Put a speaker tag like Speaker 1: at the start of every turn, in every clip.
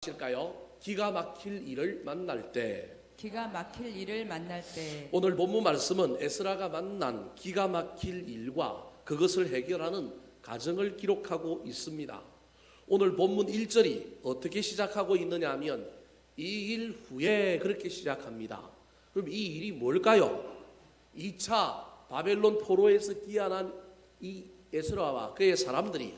Speaker 1: 실까요? 기가 막힐 일을 만날 때.
Speaker 2: 기가 막힐 일을 만날 때.
Speaker 1: 오늘 본문 말씀은 에스라가 만난 기가 막힐 일과 그것을 해결하는 과정을 기록하고 있습니다. 오늘 본문 1절이 어떻게 시작하고 있느냐 하면 이 일 후에 그렇게 시작합니다. 그럼 이 일이 뭘까요? 2차 바벨론 포로에서 귀환한 이 에스라와 그의 사람들이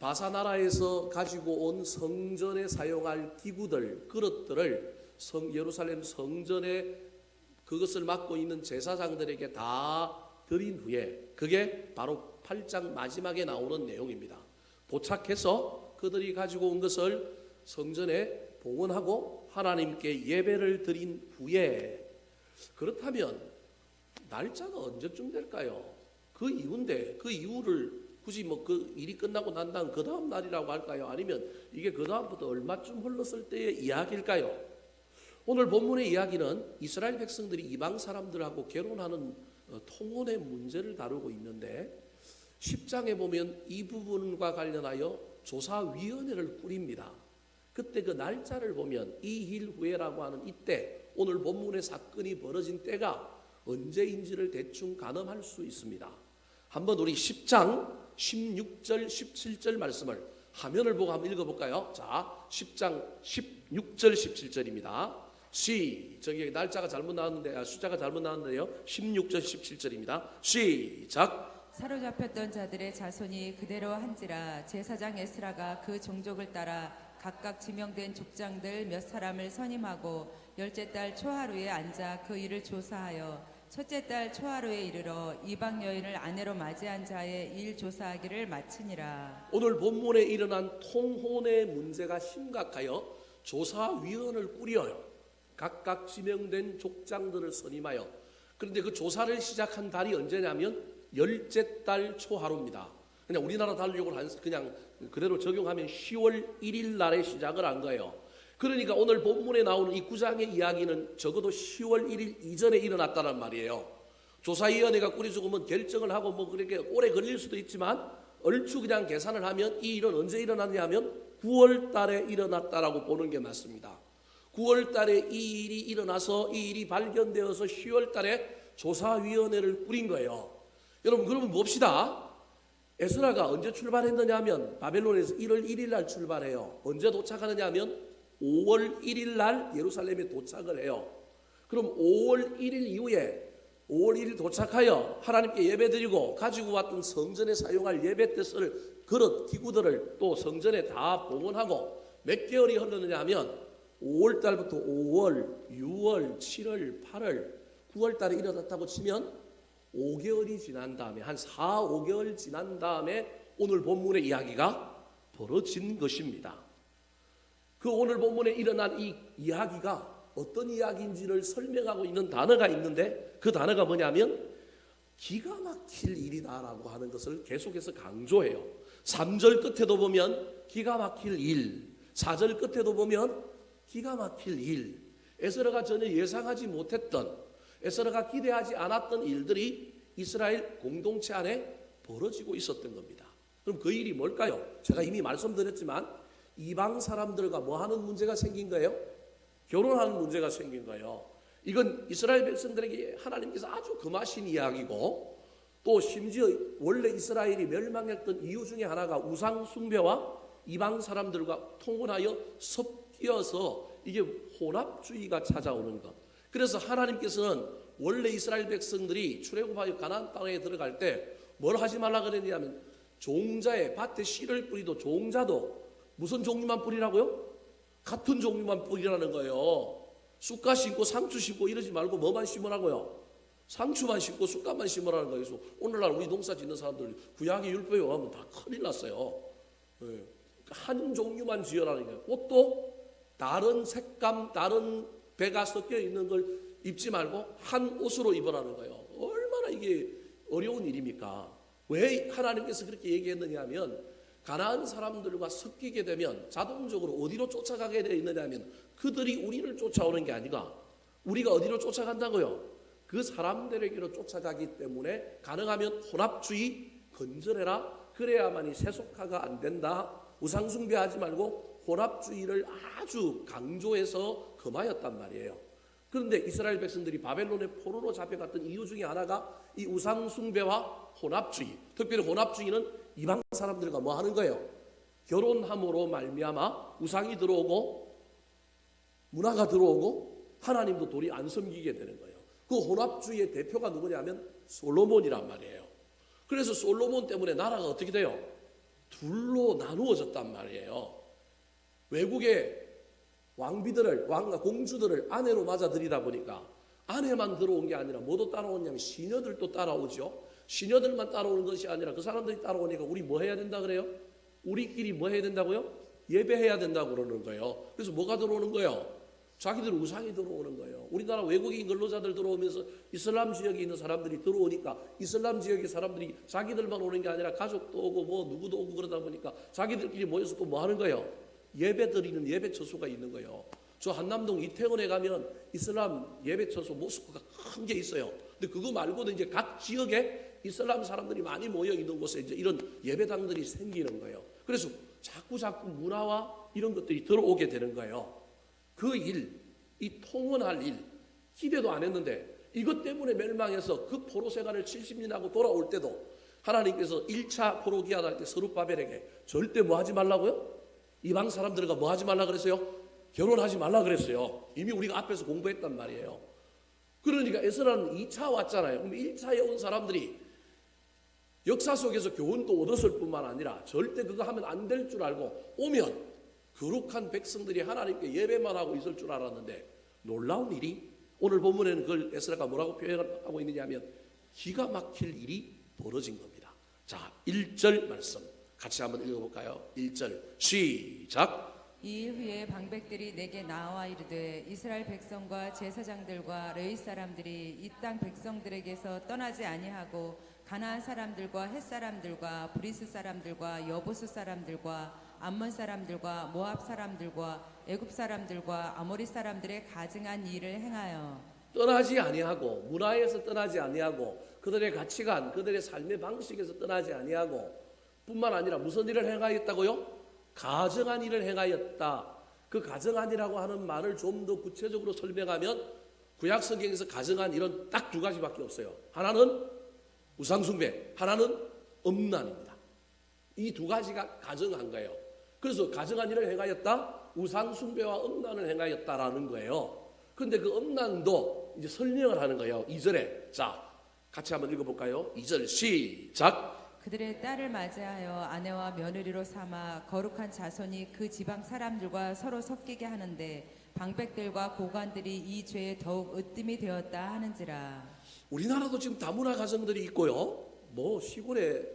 Speaker 1: 바사 나라에서 가지고 온 성전에 사용할 기구들, 그릇들을 예루살렘 성전에 그것을 맡고 있는 제사장들에게 다 드린 후에, 그게 바로 8장 마지막에 나오는 내용입니다. 도착해서 그들이 가지고 온 것을 성전에 봉헌하고 하나님께 예배를 드린 후에, 그렇다면 날짜가 언제쯤 될까요? 그 이후인데 그 이후를 굳이 그 일이 끝나고 난 다음 그 다음 날이라고 할까요? 아니면 이게 그 다음부터 얼마쯤 흘렀을 때의 이야기일까요? 오늘 본문의 이야기는 이스라엘 백성들이 이방 사람들하고 결혼하는 통혼의 문제를 다루고 있는데 10장에 보면 이 부분과 관련하여 조사위원회를 꾸립니다. 그때 그 날짜를 보면 이 일 후에라고 하는 이때, 오늘 본문의 사건이 벌어진 때가 언제인지를 대충 가늠할 수 있습니다. 한번 우리 10장 16절 17절 말씀을 화면을 보고 한번 읽어볼까요? 자, 10장 16절 17절입니다. 저기 날짜가 잘못 나왔는데 숫자가 잘못 나왔는데요. 16절 17절입니다. 시작.
Speaker 2: 사로잡혔던 자들의 자손이 그대로 한지라 제사장 에스라가 그 종족을 따라 각각 지명된 족장들 몇 사람을 선임하고 열째 달 초하루에 앉아 그 일을 조사하여 첫째 달 초하루에 이르러 이방 여인을 아내로 맞이한 자의 일 조사하기를 마치니라.
Speaker 1: 오늘 본문에 일어난 통혼의 문제가 심각하여 조사위원을 꾸려요. 각각 지명된 족장들을 선임하여. 그런데 그 조사를 시작한 달이 언제냐면 열째 달 초하루입니다. 그냥 우리나라 달력으로 그냥 그대로 적용하면 10월 1일 날에 시작을 한 거예요. 그러니까 오늘 본문에 나오는 이 9장의 이야기는 적어도 10월 1일 이전에 일어났다는 말이에요. 조사위원회가 꾸려지고 뭐 결정을 하고 뭐 그렇게 오래 걸릴 수도 있지만 얼추 그냥 계산을 하면 이 일은 언제 일어났냐 하면 9월 달에 일어났다라고 보는 게 맞습니다. 9월 달에 이 일이 일어나서 이 일이 발견되어서 10월 달에 조사위원회를 꾸린 거예요. 여러분, 그러면 봅시다. 에스라가 언제 출발했느냐 하면 바벨론에서 1월 1일 날 출발해요. 언제 도착하느냐 하면 5월 1일 날 예루살렘에 도착을 해요. 그럼 5월 1일 이후에 5월 1일 도착하여 하나님께 예배드리고 가지고 왔던 성전에 사용할 예배뜻을 그릇 기구들을 또 성전에 다 봉헌하고 몇 개월이 흘렀느냐 하면 5월 달부터 5월, 6월, 7월, 8월, 9월 달에 일어났다고 치면 5개월이 지난 다음에 한 4, 5개월 지난 다음에 오늘 본문의 이야기가 벌어진 것입니다. 그 오늘 본문에 일어난 이 이야기가 어떤 이야기인지를 설명하고 있는 단어가 있는데 그 단어가 뭐냐면 기가 막힐 일이다라고 하는 것을 계속해서 강조해요. 3절 끝에도 보면 기가 막힐 일, 4절 끝에도 보면 기가 막힐 일, 에스라가 전혀 예상하지 못했던, 에스라가 기대하지 않았던 일들이 이스라엘 공동체 안에 벌어지고 있었던 겁니다. 그럼 그 일이 뭘까요? 제가 이미 말씀드렸지만 이방 사람들과 뭐 하는 문제가 생긴 거예요? 결혼하는 문제가 생긴 거예요. 이건 이스라엘 백성들에게 하나님께서 아주 금하신 이야기고, 또 심지어 원래 이스라엘이 멸망했던 이유 중에 하나가 우상 숭배와 이방 사람들과 통혼하여 섞여서 이게 혼합주의가 찾아오는 것. 그래서 하나님께서는 원래 이스라엘 백성들이 출애굽하여 가나안 땅에 들어갈 때 뭘 하지 말라 그랬냐면 종자에 밭에 씨를 뿌리도 종자도 무슨 종류만 뿌리라고요? 같은 종류만 뿌리라는 거예요. 쑥갓 심고 상추 심고 이러지 말고 뭐만 심으라고요? 상추만 심고 쑥갓만 심으라는 거예요. 그래서 오늘날 우리 농사 짓는 사람들 구약의 율법에 하면 다 큰일 났어요. 한 종류만 지어라는 거예요. 꽃도 다른 색감, 다른 배가 섞여 있는 걸 입지 말고 한 옷으로 입으라는 거예요. 얼마나 이게 어려운 일입니까? 왜 하나님께서 그렇게 얘기했느냐 하면 가나안 사람들과 섞이게 되면 자동적으로 어디로 쫓아가게 되어 있느냐 하면 그들이 우리를 쫓아오는 게 아니라 우리가 어디로 쫓아간다고요? 그 사람들에게로 쫓아가기 때문에 가능하면 혼합주의 건절해라. 그래야만이 세속화가 안 된다. 우상숭배하지 말고 혼합주의를 아주 강조해서 금하였단 말이에요. 그런데 이스라엘 백성들이 바벨론의 포로로 잡혀갔던 이유 중에 하나가 이 우상숭배와 혼합주의, 특별히 혼합주의는 이방 사람들과 뭐 하는 거예요? 결혼함으로 말미암아 우상이 들어오고 문화가 들어오고 하나님도 도리 안 섬기게 되는 거예요. 그 혼합주의의 대표가 누구냐면 솔로몬이란 말이에요. 그래서 솔로몬 때문에 나라가 어떻게 돼요? 둘로 나누어졌단 말이에요. 외국의 왕비들을, 공주들을 아내로 맞아들이다 보니까 아내만 들어온 게 아니라 뭐도 따라오냐면 시녀들도 따라오죠. 시녀들만 따라오는 것이 아니라 그 사람들이 따라오니까 우리 뭐 해야 된다 그래요? 우리끼리 뭐 해야 된다고요? 예배해야 된다고 그러는 거예요. 그래서 뭐가 들어오는 거예요? 자기들 우상이 들어오는 거예요. 우리나라 외국인 근로자들 들어오면서 이슬람 지역에 있는 사람들이 들어오니까 이슬람 지역의 사람들이 자기들만 오는 게 아니라 가족도 오고 뭐 누구도 오고 그러다 보니까 자기들끼리 모여서 또 뭐 하는 거예요? 예배 드리는 예배 처소가 있는 거예요. 저 한남동 이태원에 가면 이슬람 예배 처소 모스크가 큰 게 있어요. 근데 그거 말고도 이제 각 지역에 이슬람 사람들이 많이 모여 있는 곳에 이제 이런 예배당들이 생기는 거예요. 그래서 자꾸 문화와 이런 것들이 들어오게 되는 거예요. 그 일, 이 통원할 일, 기대도 안 했는데 이것 때문에 멸망해서 그 포로 생활을 70년 하고 돌아올 때도 하나님께서 1차 포로 기한할 때 스룹바벨에게 절대 뭐 하지 말라고요? 이방 사람들과 뭐 하지 말라 그랬어요? 결혼하지 말라 그랬어요. 이미 우리가 앞에서 공부했단 말이에요. 그러니까 에스라는 2차 왔잖아요. 그럼 1차에 온 사람들이 역사 속에서 교훈도 얻었을 뿐만 아니라 절대 그거 하면 안 될 줄 알고 오면 거룩한 백성들이 하나님께 예배만 하고 있을 줄 알았는데 놀라운 일이 오늘 본문에는 그걸 에스라가 뭐라고 표현하고 있느냐면 기가 막힐 일이 벌어진 겁니다. 자, 1절 말씀 같이 한번 읽어볼까요? 1절 시작.
Speaker 2: 이 후에 방백들이 내게 나와 이르되 이스라엘 백성과 제사장들과 레위 사람들이 이 땅 백성들에게서 떠나지 아니하고 가나안 사람들과 헷 사람들과 브리스 사람들과 여보스 사람들과 암몬 사람들과 모압 사람들과 애굽 사람들과 아모리 사람들의 가증한 일을 행하여
Speaker 1: 떠나지 아니하고 문화에서 떠나지 아니하고 그들의 가치관, 그들의 삶의 방식에서 떠나지 아니하고 뿐만 아니라 무슨 일을 행하였다고요? 가증한 일을 행하였다. 그 가증한이라고 하는 말을 좀 더 구체적으로 설명하면 구약 성경에서 가증한 일은 딱 두 가지밖에 없어요. 하나는 우상숭배, 하나는 음란입니다. 이 두 가지가 가증한 거예요. 그래서 가증한 일을 행하였다, 우상숭배와 음란을 행하였다라는 거예요. 그런데 그 음란도 이제 설명을 하는 거예요. 2절에. 자, 같이 한번 읽어볼까요? 2절 시작.
Speaker 2: 그들의 딸을 맞이하여 아내와 며느리로 삼아 거룩한 자손이 그 지방 사람들과 서로 섞이게 하는데 방백들과 고관들이 이 죄에 더욱 으뜸이 되었다 하는지라.
Speaker 1: 우리나라도 지금 다문화 가정들이 있고요. 뭐 시골의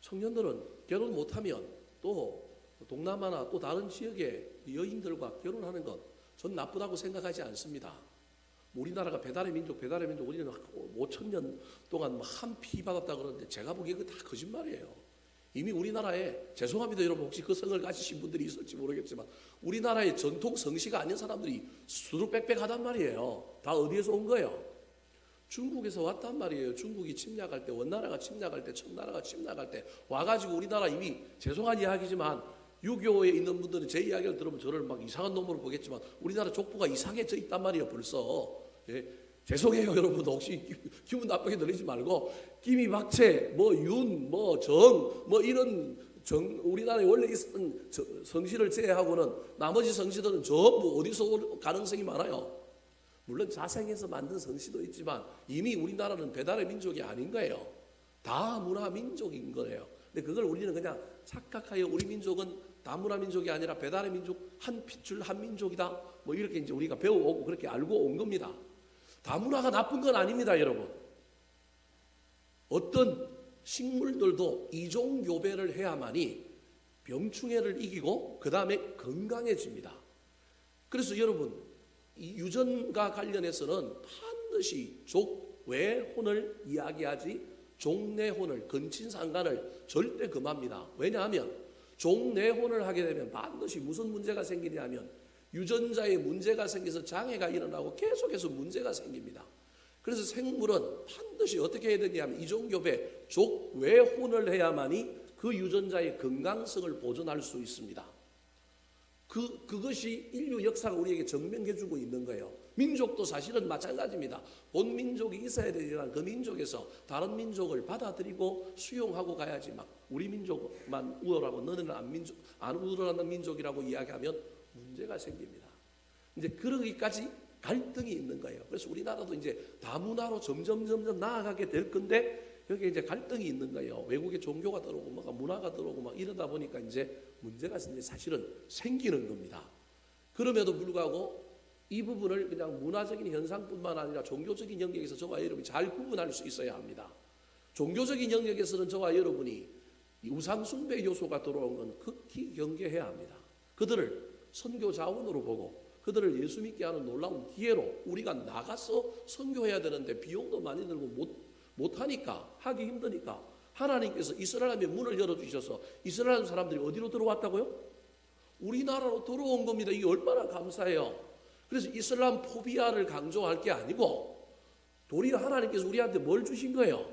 Speaker 1: 청년들은 결혼 못하면 또 동남아나 또 다른 지역의 여인들과 결혼하는 것 전 나쁘다고 생각하지 않습니다. 우리나라가 배달의 민족 우리는 5,000년 동안 한 피 받았다 그러는데 제가 보기에 그거 다 거짓말이에요. 이미 우리나라에 죄송합니다 여러분 혹시 그 성을 가지신 분들이 있을지 모르겠지만 우리나라의 전통 성씨가 아닌 사람들이 수두빽빽하단 말이에요. 다 어디에서 온 거예요? 중국에서 왔단 말이에요. 중국이 침략할 때 원나라가 침략할 때 청나라가 침략할 때 와가지고 우리나라 이미 죄송한 이야기지만 유교에 있는 분들은 제 이야기를 들으면 저를 막 이상한 놈으로 보겠지만 우리나라 족보가 이상해져 있단 말이에요 벌써. 예. 죄송해요 여러분 혹시 기분 나쁘게 들리지 말고 김이박채 뭐윤 뭐정 뭐 이런 우리나라에 원래 있었던 성씨를 제외하고는 나머지 성씨들은 전부 어디서 올 가능성이 많아요. 물론 자생해서 만든 성씨도 있지만 이미 우리나라는 배달의 민족이 아닌 거예요. 다문화 민족인 거예요. 근데 그걸 우리는 그냥 착각하여 우리 민족은 다문화 민족이 아니라 배달의 민족 한 핏줄 한 민족이다. 뭐 이렇게 이제 우리가 배워오고 그렇게 알고 온 겁니다. 다문화가 나쁜 건 아닙니다, 여러분. 어떤 식물들도 이종교배를 해야만이 병충해를 이기고 그 다음에 건강해집니다. 그래서 여러분 이 유전과 관련해서는 반드시 족외혼을 이야기하지 종내혼을 근친상간을 절대 금합니다. 왜냐하면 종내혼을 하게 되면 반드시 무슨 문제가 생기냐면 유전자에 문제가 생겨서 장애가 일어나고 계속해서 문제가 생깁니다. 그래서 생물은 반드시 어떻게 해야 되냐면 이종교배 족외혼을 해야만이 그 유전자의 건강성을 보존할 수 있습니다. 그것이 인류 역사가 우리에게 증명해주고 있는 거예요. 민족도 사실은 마찬가지입니다. 본 민족이 있어야 되지만 그 민족에서 다른 민족을 받아들이고 수용하고 가야지 막 우리 민족만 우월하고 너네는 안 우월한 민족이라고 이야기하면 문제가 생깁니다. 이제 그러기까지 갈등이 있는 거예요. 그래서 우리나라도 이제 다문화로 점점 나아가게 될 건데 여기에 이제 갈등이 있는 거예요. 외국의 종교가 들어오고 뭐가 문화가 들어오고 막 이러다 보니까 이제 문제가 이제 사실은 생기는 겁니다. 그럼에도 불구하고 이 부분을 그냥 문화적인 현상뿐만 아니라 종교적인 영역에서 저와 여러분이 잘 구분할 수 있어야 합니다. 종교적인 영역에서는 저와 여러분이 우상 숭배 요소가 들어온 건 극히 경계해야 합니다. 그들을 선교 자원으로 보고 그들을 예수 믿게 하는 놀라운 기회로 우리가 나가서 선교해야 되는데 비용도 많이 들고 못하니까 하기 힘드니까 하나님께서 이스라엘의 문을 열어주셔서 이스라엘 사람들이 어디로 들어왔다고요? 우리나라로 들어온 겁니다. 이게 얼마나 감사해요. 그래서 이슬람 포비아를 강조할 게 아니고 도리어 하나님께서 우리한테 뭘 주신 거예요?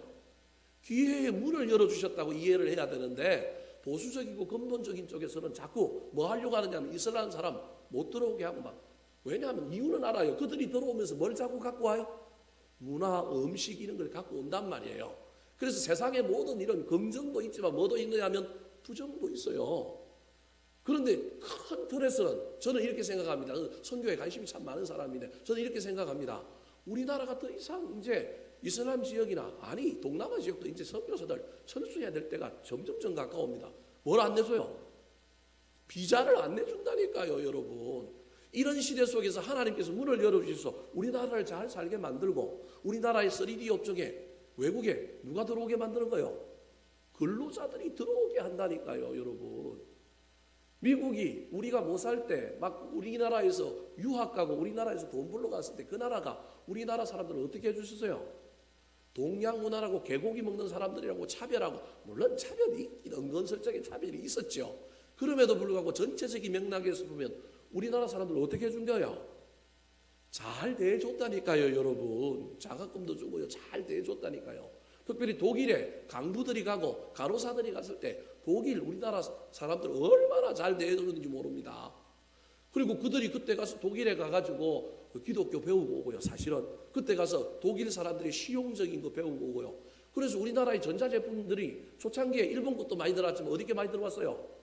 Speaker 1: 기회의 문을 열어주셨다고 이해를 해야 되는데 보수적이고 근본적인 쪽에서는 자꾸 뭐 하려고 하느냐면 이슬람 사람 못 들어오게 하고 막 왜냐하면 이유는 알아요. 그들이 들어오면서 뭘 자꾸 갖고 와요? 문화, 음식 이런 걸 갖고 온단 말이에요. 그래서 세상의 모든 이런 긍정도 있지만 뭐도 있느냐 하면 부정도 있어요. 그런데 큰 틀에서는 저는 이렇게 생각합니다. 선교에 관심이 참 많은 사람인데 저는 이렇게 생각합니다. 우리나라가 더 이상 이제 이슬람 지역이나 아니 동남아 지역도 이제 선교사들 철수해야 될 때가 점점 가까웁니다. 뭘 안 내줘요? 비자를 안 내준다니까요, 여러분. 이런 시대 속에서 하나님께서 문을 열어주셔서 우리나라를 잘 살게 만들고 우리나라의 3D 업종에 외국에 누가 들어오게 만드는 거예요? 근로자들이 들어오게 한다니까요, 여러분. 미국이 우리가 못 살 때 막 우리나라에서 유학 가고 우리나라에서 돈 벌러 갔을 때 그 나라가 우리나라 사람들을 어떻게 해주셨어요? 동양 문화라고 개고기 먹는 사람들이라고 차별하고 물론 차별이 은근슬쩍의 차별이 있었죠. 그럼에도 불구하고 전체적인 맥락에서 보면 우리나라 사람들 어떻게 해준 거예요? 잘 대해줬다니까요, 여러분. 자가금도 주고요. 잘 대해줬다니까요. 특별히 독일에 강부들이 가고 간호사들이 갔을 때 독일 우리나라 사람들 얼마나 잘 대해줬는지 모릅니다. 그리고 그들이 그때 가서 독일에 가가지고 기독교 배우고 오고요. 사실은 그때 가서 독일 사람들이 실용적인 거 배우고 오고요. 그래서 우리나라의 전자제품들이 초창기에 일본 것도 많이 들어왔지만 어디게 많이 들어왔어요?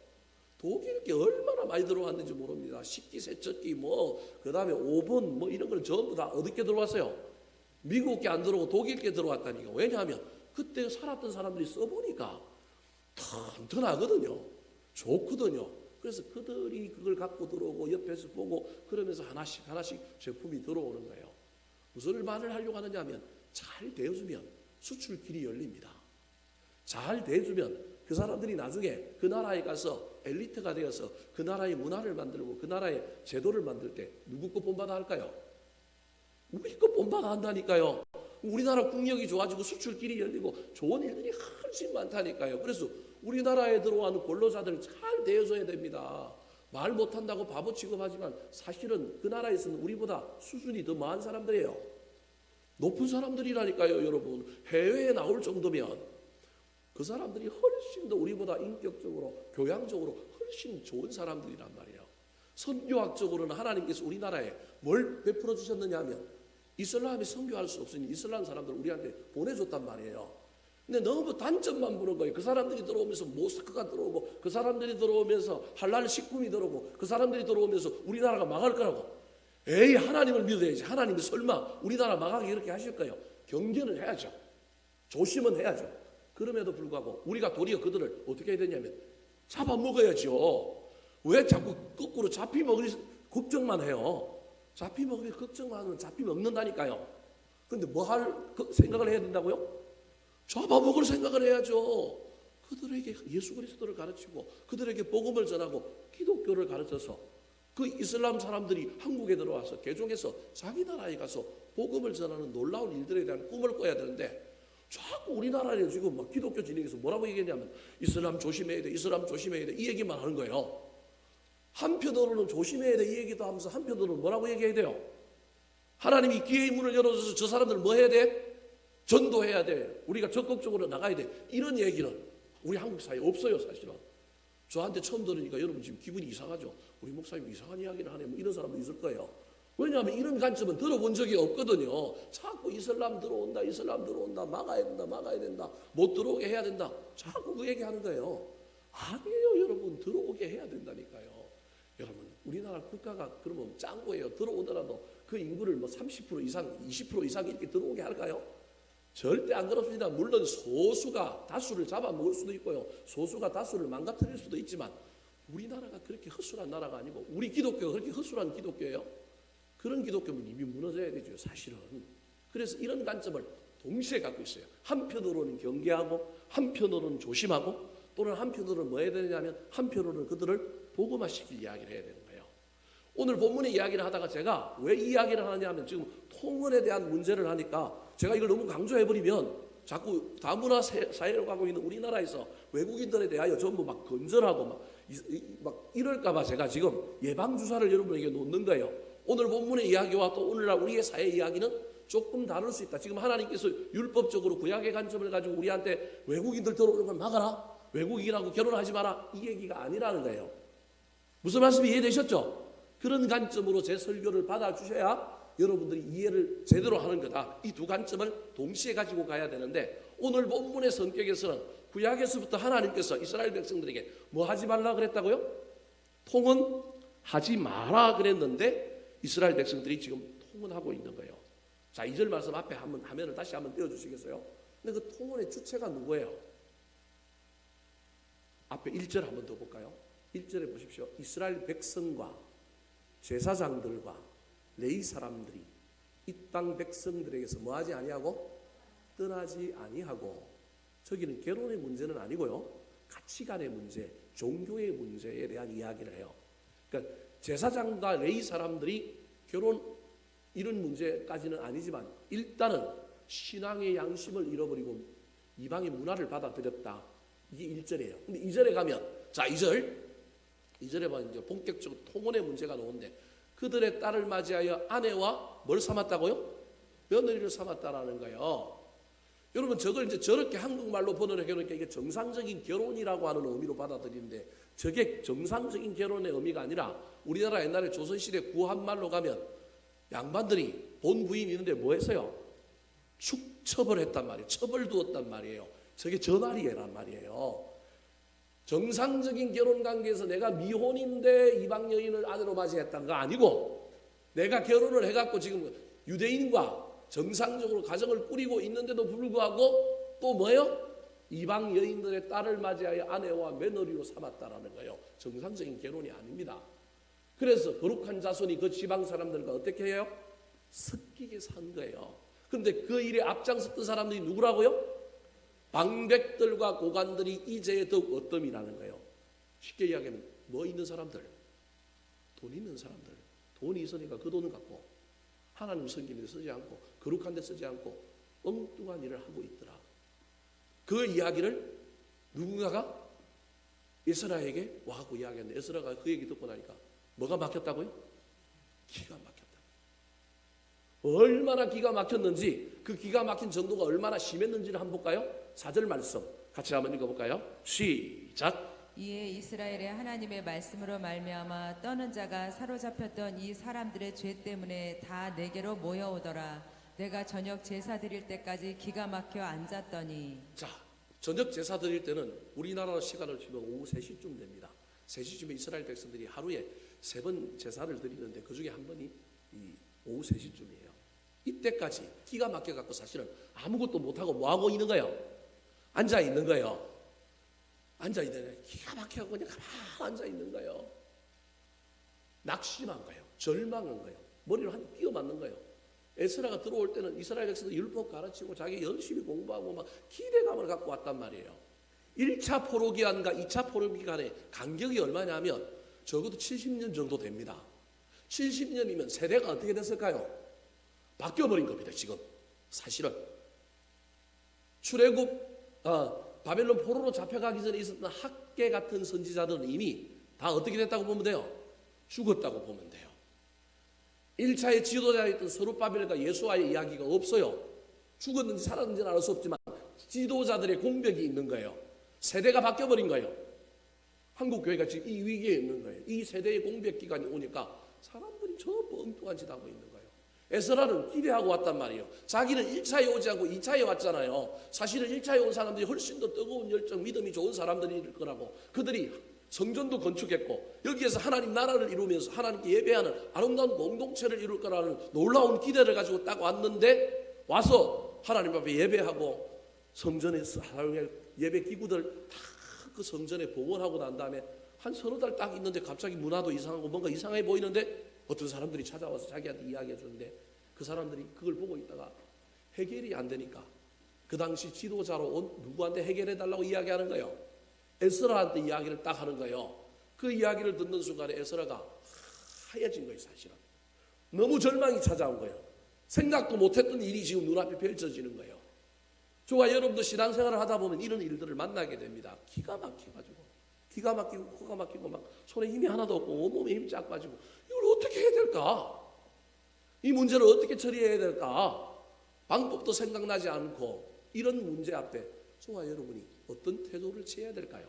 Speaker 1: 독일 게 얼마나 많이 들어왔는지 모릅니다. 식기, 세척기, 그 다음에 오븐, 이런 걸 전부 다 어디게 들어왔어요? 미국 게 안 들어오고 독일 게 들어왔다니까. 왜냐하면 그때 살았던 사람들이 써보니까 튼튼하거든요. 좋거든요. 그래서 그들이 그걸 갖고 들어오고 옆에서 보고 그러면서 하나씩 제품이 들어오는 거예요. 무슨 말을 하려고 하느냐 하면 잘 대해주면 수출길이 열립니다. 잘 대해주면 그 사람들이 나중에 그 나라에 가서 엘리트가 되어서 그 나라의 문화를 만들고 그 나라의 제도를 만들 때 누구 거 본받아 할까요? 우리 거 본받아 한다니까요. 우리나라 국력이 좋아지고 수출길이 열리고 좋은 일들이 훨씬 많다니까요. 그래서 우리나라에 들어와는 근로자들을 잘 대해줘야 됩니다. 말 못한다고 바보 취급하지만 사실은 그 나라에서는 우리보다 수준이 더 많은 사람들이에요. 높은 사람들이라니까요, 여러분. 해외에 나올 정도면 그 사람들이 훨씬 더 우리보다 인격적으로, 교양적으로 훨씬 좋은 사람들이란 말이에요. 선교학적으로는 하나님께서 우리나라에 뭘 베풀어 주셨느냐 하면 이슬람이 선교할 수 없으니 이슬람 사람들을 우리한테 보내줬단 말이에요. 근데 너무 단점만 보는 거예요. 그 사람들이 들어오면서 모스크가 들어오고 그 사람들이 들어오면서 할랄 식품이 들어오고 그 사람들이 들어오면서 우리나라가 망할 거라고. 에이, 하나님을 믿어야지. 하나님이 설마 우리나라 망하게 이렇게 하실 거예요. 경계는 해야죠. 조심은 해야죠. 그럼에도 불구하고 우리가 도리어 그들을 어떻게 해야 되냐면 잡아먹어야죠. 왜 자꾸 거꾸로 잡히먹을 걱정만 해요? 잡히먹을 걱정만 하면 잡히먹는다니까요. 근데 뭐 할 생각을 해야 된다고요? 잡아먹을 생각을 해야죠. 그들에게 예수 그리스도를 가르치고 그들에게 복음을 전하고 기독교를 가르쳐서 그 이슬람 사람들이 한국에 들어와서 개종해서 자기 나라에 가서 복음을 전하는 놀라운 일들에 대한 꿈을 꿔야 되는데 자꾸 우리나라에 지금 막 기독교 진영에서 뭐라고 얘기했냐면 이슬람 조심해야 돼, 이슬람 조심해야 돼, 이 얘기만 하는 거예요. 한편으로는 조심해야 돼 이 얘기도 하면서 한편으로는 뭐라고 얘기해야 돼요? 하나님이 기회의 문을 열어줘서 저 사람들 뭐 해야 돼? 전도해야 돼. 우리가 적극적으로 나가야 돼. 이런 얘기는 우리 한국 사회에 없어요, 사실은. 저한테 처음 들으니까 여러분 지금 기분이 이상하죠. 우리 목사님 이상한 이야기를 하네. 뭐 이런 사람도 있을 거예요. 왜냐하면 이런 관점은 들어본 적이 없거든요. 자꾸 이슬람 들어온다, 이슬람 들어온다, 막아야 된다, 막아야 된다, 못 들어오게 해야 된다. 자꾸 그 얘기하는 거예요. 아니에요, 여러분. 들어오게 해야 된다니까요. 여러분, 우리나라 국가가 그러면 짠 거예요. 들어오더라도 그 인구를 뭐 30% 이상, 20% 이상 이렇게 들어오게 할까요? 절대 안 그렇습니다. 물론 소수가 다수를 잡아먹을 수도 있고요. 소수가 다수를 망가뜨릴 수도 있지만 우리나라가 그렇게 허술한 나라가 아니고 우리 기독교가 그렇게 허술한 기독교예요? 그런 기독교는 이미 무너져야 되죠, 사실은. 그래서 이런 관점을 동시에 갖고 있어요. 한편으로는 경계하고 한편으로는 조심하고 또는 한편으로는 뭐 해야 되냐면 한편으로는 그들을 복음화시킬 이야기를 해야 되는 거예요. 오늘 본문의 이야기를 하다가 제가 왜 이 이야기를 하느냐 하면 지금 통언에 대한 문제를 하니까 제가 이걸 너무 강조해버리면 자꾸 다문화 사회로 가고 있는 우리나라에서 외국인들에 대하여 전부 막 건절하고 막 이럴까봐 제가 지금 예방주사를 여러분에게 놓는 거예요. 오늘 본문의 이야기와 또 오늘날 우리의 사회 이야기는 조금 다를 수 있다. 지금 하나님께서 율법적으로 구약의 관점을 가지고 우리한테 외국인들 들어오는 걸 막아라, 외국인하고 결혼하지 마라, 이 얘기가 아니라는 거예요. 무슨 말씀이 이해되셨죠? 그런 관점으로 제 설교를 받아주셔야 여러분들이 이해를 제대로 하는 거다. 이 두 관점을 동시에 가지고 가야 되는데 오늘 본문의 성격에서는 구약에서부터 하나님께서 이스라엘 백성들에게 뭐 하지 말라 그랬다고요? 통언하지 마라 그랬는데 이스라엘 백성들이 지금 통언하고 있는 거예요. 자, 2절 말씀 앞에 한번 화면을 다시 한번 띄워주시겠어요? 근데 그 통언의 주체가 누구예요? 앞에 1절 한번 더 볼까요? 1절에 보십시오. 이스라엘 백성과 제사장들과 레위 사람들이 이 땅 백성들에게서 뭐하지 아니하고 떠나지 아니하고, 저기는 결혼의 문제는 아니고요, 가치관의 문제, 종교의 문제에 대한 이야기를 해요. 그러니까 제사장과 레위 사람들이 결혼 이런 문제까지는 아니지만 일단은 신앙의 양심을 잃어버리고 이방의 문화를 받아들였다. 이게 1절이에요. 근데 2절에 가면, 자, 2절에 보면 이제 본격적으로 통혼의 문제가 나오는데 그들의 딸을 맞이하여 아내와 뭘 삼았다고요? 며느리를 삼았다라는 거예요. 여러분, 저걸 이제 저렇게 한국말로 번역해놓으니까 이게 정상적인 결혼이라고 하는 의미로 받아들이는데 저게 정상적인 결혼의 의미가 아니라 우리나라 옛날에 조선시대 구한말로 가면 양반들이 본 부인이 있는데 뭐 했어요? 축첩을 했단 말이에요. 첩을 두었단 말이에요. 저게 전화리애란 말이에요. 정상적인 결혼관계에서 내가 미혼인데 이방 여인을 아내로 맞이했다는 거 아니고 내가 결혼을 해갖고 지금 유대인과 정상적으로 가정을 꾸리고 있는데도 불구하고 또 뭐예요? 이방 여인들의 딸을 맞이하여 아내와 며느리로 삼았다라는 거예요. 정상적인 결혼이 아닙니다. 그래서 거룩한 자손이 그 지방 사람들과 어떻게 해요? 섞이게 산 거예요. 그런데 그 일에 앞장섰던 사람들이 누구라고요? 방백들과 고관들이 이제에 더욱 어뜸이라는 거예요. 쉽게 이야기하면 뭐 있는 사람들? 돈 있는 사람들. 돈이 있으니까 그 돈을 갖고 하나님 섬기는 데 쓰지 않고 거룩한 데 쓰지 않고 엉뚱한 일을 하고 있더라. 그 이야기를 누군가가 에스라에게 와갖고 이야기했는데 에스라가 그 얘기 듣고 나니까 뭐가 막혔다고요? 기가 막혔다. 얼마나 기가 막혔는지, 그 기가 막힌 정도가 얼마나 심했는지를 한번 볼까요? 4절 말씀 같이 한번 읽어볼까요? 시작.
Speaker 2: 이에 이스라엘의 하나님의 말씀으로 말미암아 떠는 자가 사로잡혔던 이 사람들의 죄 때문에 다 내게로 모여오더라. 내가 저녁 제사 드릴 때까지 기가 막혀 앉았더니. 자,
Speaker 1: 저녁 제사 드릴 때는 우리나라 시간으로 치면 오후 3시쯤 됩니다. 3시쯤에 이스라엘 백성들이 하루에 3번 제사를 드리는데 그 중에 한 번이 이 오후 3시쯤이에요. 이때까지 기가 막혀갖고 사실은 아무것도 못하고 뭐하고 있는 거예요? 앉아있는 거예요. 앉아있는 거예요. 기가 막혀갖고 그냥 가만히 앉아있는 거예요. 낙심한 거예요. 절망한 거예요. 머리를 한 띄어 맞는 거예요. 에스라가 들어올 때는 이스라엘 백성들 율법 가르치고 자기 열심히 공부하고 막 기대감을 갖고 왔단 말이에요. 1차 포로기간과 2차 포로기간의 간격이 얼마냐면 적어도 70년 정도 됩니다. 70년이면 세대가 어떻게 됐을까요? 바뀌어버린 겁니다. 지금 사실은 출애굽 바벨론 포로로 잡혀가기 전에 있었던 학계 같은 선지자들은 이미 다 어떻게 됐다고 보면 돼요? 죽었다고 보면 돼요. 1차의 지도자였던 서룹바벨과 예수와의 이야기가 없어요. 죽었는지 살았는지는 알 수 없지만 지도자들의 공백이 있는 거예요. 세대가 바뀌어버린 거예요. 한국 교회가 지금 이 위기에 있는 거예요. 이 세대의 공백 기간이 오니까 사람들이 전부 엉뚱한 짓 하고 있는 거예요. 에스라는 기대하고 왔단 말이에요. 자기는 1차에 오지 않고 2차에 왔잖아요. 사실은 1차에 온 사람들이 훨씬 더 뜨거운 열정, 믿음이 좋은 사람들일 거라고. 그들이 성전도 건축했고 여기에서 하나님 나라를 이루면서 하나님께 예배하는 아름다운 공동체를 이룰 거라는 놀라운 기대를 가지고 딱 왔는데 와서 하나님 앞에 예배하고 성전에서 예배 기구들 다 그 성전에 봉헌하고 난 다음에 한 서너 달 딱 있는데 갑자기 문화도 이상하고 뭔가 이상해 보이는데 어떤 사람들이 찾아와서 자기한테 이야기해 주는데 그 사람들이 그걸 보고 있다가 해결이 안 되니까 그 당시 지도자로 온 누구한테 해결해 달라고 이야기하는 거예요. 에스라한테 이야기를 딱 하는 거예요. 그 이야기를 듣는 순간에 에스라가 하얘진 거예요. 사실은 너무 절망이 찾아온 거예요. 생각도 못했던 일이 지금 눈앞에 펼쳐지는 거예요. 저와 여러분도 신앙생활을 하다 보면 이런 일들을 만나게 됩니다. 기가 막히고 코가 막히고 막 손에 힘이 하나도 없고 온몸에 힘이 쫙 빠지고 이걸 어떻게 해야 될까? 이 문제를 어떻게 처리해야 될까? 방법도 생각나지 않고 이런 문제 앞에 저와 여러분이 어떤 태도를 취해야 될까요?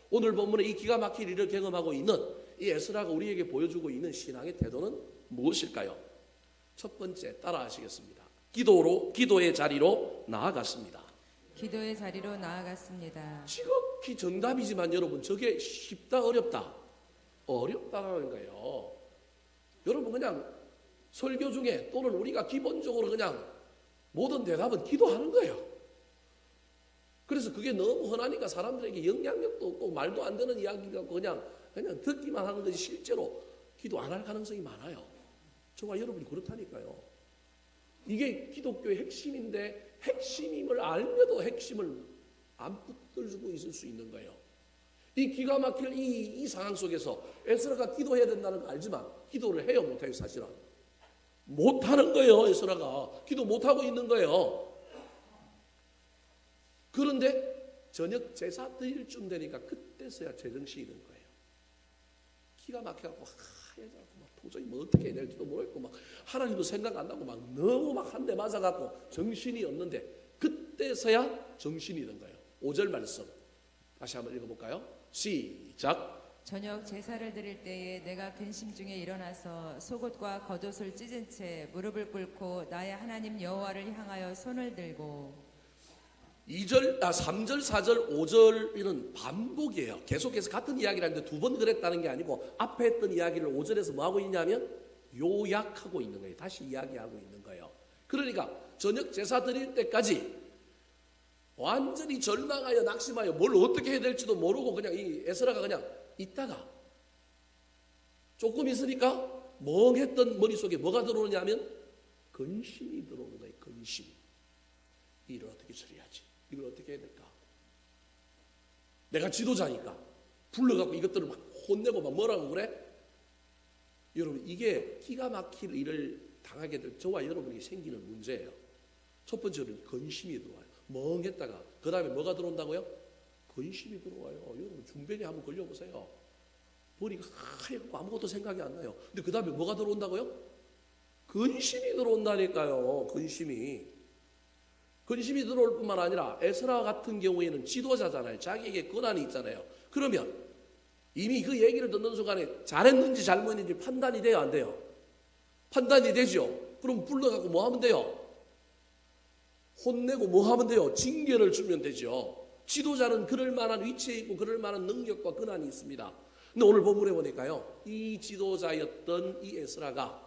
Speaker 1: 오늘 본문에 이 기가 막힐 일을 경험하고 있는 이 에스라가 우리에게 보여주고 있는 신앙의 태도는 무엇일까요? 첫 번째 따라하시겠습니다. 기도의 자리로 나아갔습니다.
Speaker 2: 기도의 자리로 나아갔습니다.
Speaker 1: 지극히 정답이지만 여러분 저게 쉽다 어렵다? 어렵다라는 거예요. 여러분 그냥 설교 중에 또는 우리가 기본적으로 그냥 모든 대답은 기도하는 거예요. 그래서 그게 너무 흔하니까 사람들에게 영향력도 없고 말도 안 되는 이야기 같고 그냥 듣기만 하는 것이 실제로 기도 안 할 가능성이 많아요. 저와 여러분이 그렇다니까요. 이게 기독교의 핵심인데 핵심임을 알면도 핵심을 안 붙들고 있을 수 있는 거예요. 이 기가 막힐 이 상황 속에서 에스라가 기도해야 된다는 거 알지만 기도를 해요 못해요? 사실은 못하는 거예요. 에스라가 기도 못하고 있는 거예요. 그런데 저녁 제사 드릴 쯤 되니까 그때서야 제정신이 든 거예요. 기가 막혀갖고 하얘져갖고 막 도저히 뭐 어떻게 해야 될지도 모르겠고 막 하나님도 생각 안 나고 막 너무 막 한 대 맞아갖고 정신이 없는데 그때서야 정신이 든 거예요. 5절 말씀 다시 한번 읽어볼까요? 시작.
Speaker 2: 저녁 제사를 드릴 때에 내가 근심 중에 일어나서 속옷과 겉옷을 찢은 채 무릎을 꿇고 나의 하나님 여호와를 향하여 손을 들고
Speaker 1: 3절, 4절, 5절은 반복이에요. 계속해서 같은 이야기를 하는데 두 번 그랬다는 게 아니고 앞에 했던 이야기를 5절에서 뭐 하고 있냐면 요약하고 있는 거예요. 다시 이야기하고 있는 거예요. 그러니까 저녁 제사 드릴 때까지 완전히 절망하여 낙심하여 뭘 어떻게 해야 될지도 모르고 그냥 이 에스라가 그냥 있다가 조금 있으니까 멍했던 머릿속에 뭐가 들어오냐면 근심이 들어오는 거예요. 근심. 이를 어떻게 처리하지? 이걸 어떻게 해야 될까? 내가 지도자니까 불러갖고 이것들을 막 혼내고 막 뭐라고 그래? 여러분 이게 기가 막힐 일을 당하게 될 저와 여러분이 생기는 문제예요. 첫 번째는 근심이 들어와요. 멍했다가 그 다음에 뭐가 들어온다고요? 근심이 들어와요. 여러분 중병에 한번 걸려보세요. 머리가 하얗고 아무것도 생각이 안 나요. 근데 그 다음에 뭐가 들어온다고요? 근심이 들어온다니까요. 근심이 들어올 뿐만 아니라 에스라 같은 경우에는 지도자잖아요. 자기에게 권한이 있잖아요. 그러면 이미 그 얘기를 듣는 순간에 잘했는지 잘못했는지 판단이 돼요? 안 돼요? 판단이 되죠. 그럼 불러갖고 뭐 하면 돼요? 혼내고 뭐 하면 돼요? 징계를 주면 되죠. 지도자는 그럴 만한 위치에 있고 그럴 만한 능력과 권한이 있습니다. 근데 오늘 본문에 보니까요. 이 지도자였던 이 에스라가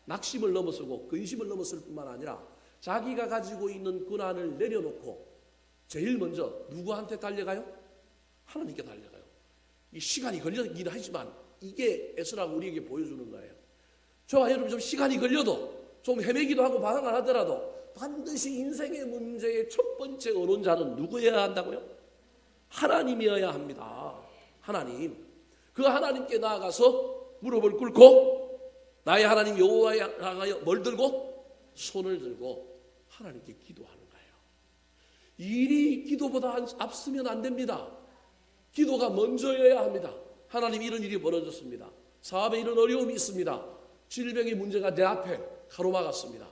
Speaker 1: 낙심을 넘어서고 근심을 넘었을 뿐만 아니라 자기가 가지고 있는 권한을 내려놓고 제일 먼저 누구한테 달려가요? 하나님께 달려가요. 이 시간이 걸리긴 하지만 이게 에스라가 우리에게 보여주는 거예요. 저와 여러분 좀 시간이 걸려도 좀 헤매기도 하고 방황을 하더라도 반드시 인생의 문제의 첫 번째 언론자는 누구여야 한다고요? 하나님이어야 합니다. 하나님. 그 하나님께 나아가서 무릎을 꿇고 나의 하나님 여호와에 향하여 뭘 들고? 손을 들고 하나님께 기도하는 거예요. 일이 기도보다 앞서면 안 됩니다. 기도가 먼저여야 합니다. 하나님 이런 일이 벌어졌습니다. 사업에 이런 어려움이 있습니다. 질병의 문제가 내 앞에 가로막았습니다.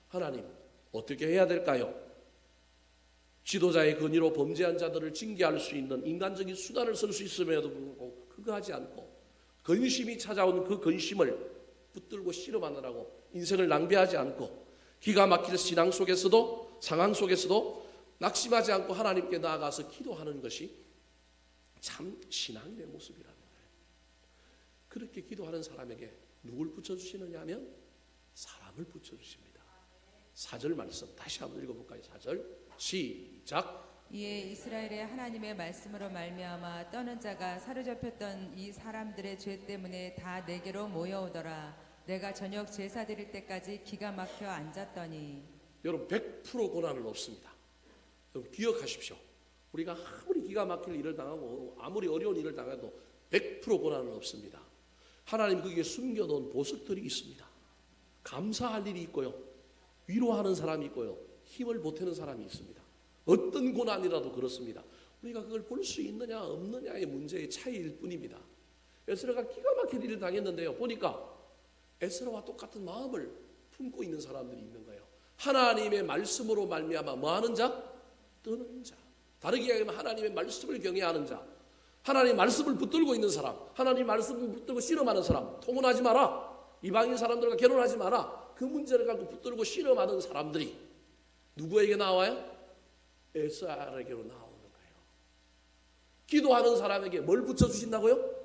Speaker 1: 하나님 어떻게 해야 될까요? 지도자의 건의로 범죄한 자들을 징계할 수 있는 인간적인 수단을 쓸 수 있음에도 불구하고 그거 하지 않고 근심이 찾아오는 그 근심을 붙들고 씨름하느라고 인생을 낭비하지 않고 기가 막힐 신앙 속에서도 상황 속에서도 낙심하지 않고 하나님께 나아가서 기도하는 것이 참 신앙인의 모습이라는 거예요. 그렇게 기도하는 사람에게 누굴 붙여주시느냐 하면 사람을 붙여주십니다. 4절 말씀 다시 한번 읽어볼까요? 4절 시작.
Speaker 2: 이에 이스라엘의 하나님의 말씀으로 말미암아 떠는 자가 사로잡혔던 이 사람들의 죄 때문에 다 내게로 모여오더라. 내가 저녁 제사 드릴 때까지 기가 막혀 앉았더니.
Speaker 1: 여러분 100% 고난은 없습니다. 여러분 기억하십시오. 우리가 아무리 기가 막힐 일을 당하고 아무리 어려운 일을 당해도 100% 고난은 없습니다. 하나님 거기에 숨겨놓은 보석들이 있습니다. 감사할 일이 있고요. 위로하는 사람이 있고요. 힘을 보태는 사람이 있습니다. 어떤 고난이라도 그렇습니다. 우리가 그걸 볼 수 있느냐 없느냐의 문제의 차이일 뿐입니다. 에스라가 기가 막힐 일을 당했는데요. 보니까 에스라와 똑같은 마음을 품고 있는 사람들이 있는 거예요. 하나님의 말씀으로 말미암아 뭐하는 자? 떠는 자. 다르게 얘기하면 하나님의 말씀을 경외하는 자. 하나님의 말씀을 붙들고 있는 사람. 하나님의 말씀을 붙들고 씨름하는 사람. 통혼하지 마라. 이방인 사람들과 결혼하지 마라. 그 문제를 갖고 붙들고 씨름하는 사람들이 누구에게 나와요? 에스라에게로 나오는 거예요. 기도하는 사람에게 뭘 붙여주신다고요?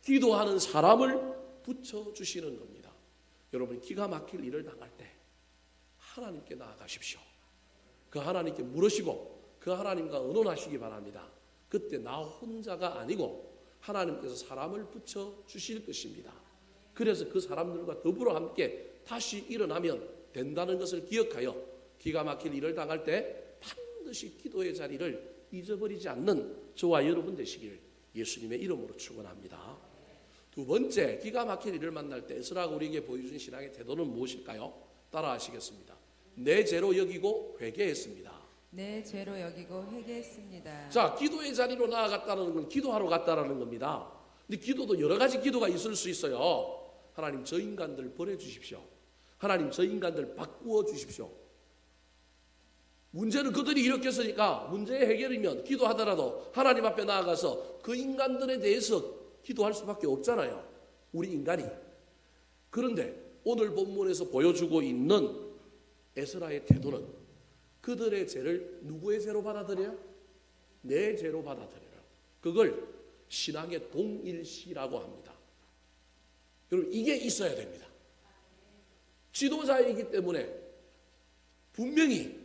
Speaker 1: 기도하는 사람을 붙여주시는 겁니다. 여러분 기가 막힐 일을 당할 때 하나님께 나아가십시오. 그 하나님께 물으시고 그 하나님과 의논하시기 바랍니다. 그때 나 혼자가 아니고 하나님께서 사람을 붙여주실 것입니다. 그래서 그 사람들과 더불어 함께 다시 일어나면 된다는 것을 기억하여 기가 막힐 일을 당할 때 반드시 기도의 자리를 잊어버리지 않는 저와 여러분 되시길 예수님의 이름으로 축원합니다. 두 번째, 기가 막힐 일을 만날 때 에스라가 우리에게 보여준 신앙의 태도는 무엇일까요? 따라하시겠습니다. 내 죄로 여기고 회개했습니다.
Speaker 2: 내 죄로 여기고 회개했습니다.
Speaker 1: 자, 기도의 자리로 나아갔다는 건 기도하러 갔다라는 겁니다. 근데 기도도 여러 가지 기도가 있을 수 있어요. 하나님 저 인간들 버려주십시오. 하나님 저 인간들 바꾸어 주십시오. 문제는 그들이 이렇게 했으니까 문제의 해결이면 기도하더라도 하나님 앞에 나아가서 그 인간들에 대해서 기도할 수밖에 없잖아요. 우리 인간이. 그런데 오늘 본문에서 보여주고 있는 에스라의 태도는 그들의 죄를 누구의 죄로 받아들여요? 내 죄로 받아들여요. 그걸 신앙의 동일시라고 합니다. 여러분 이게 있어야 됩니다. 지도자이기 때문에 분명히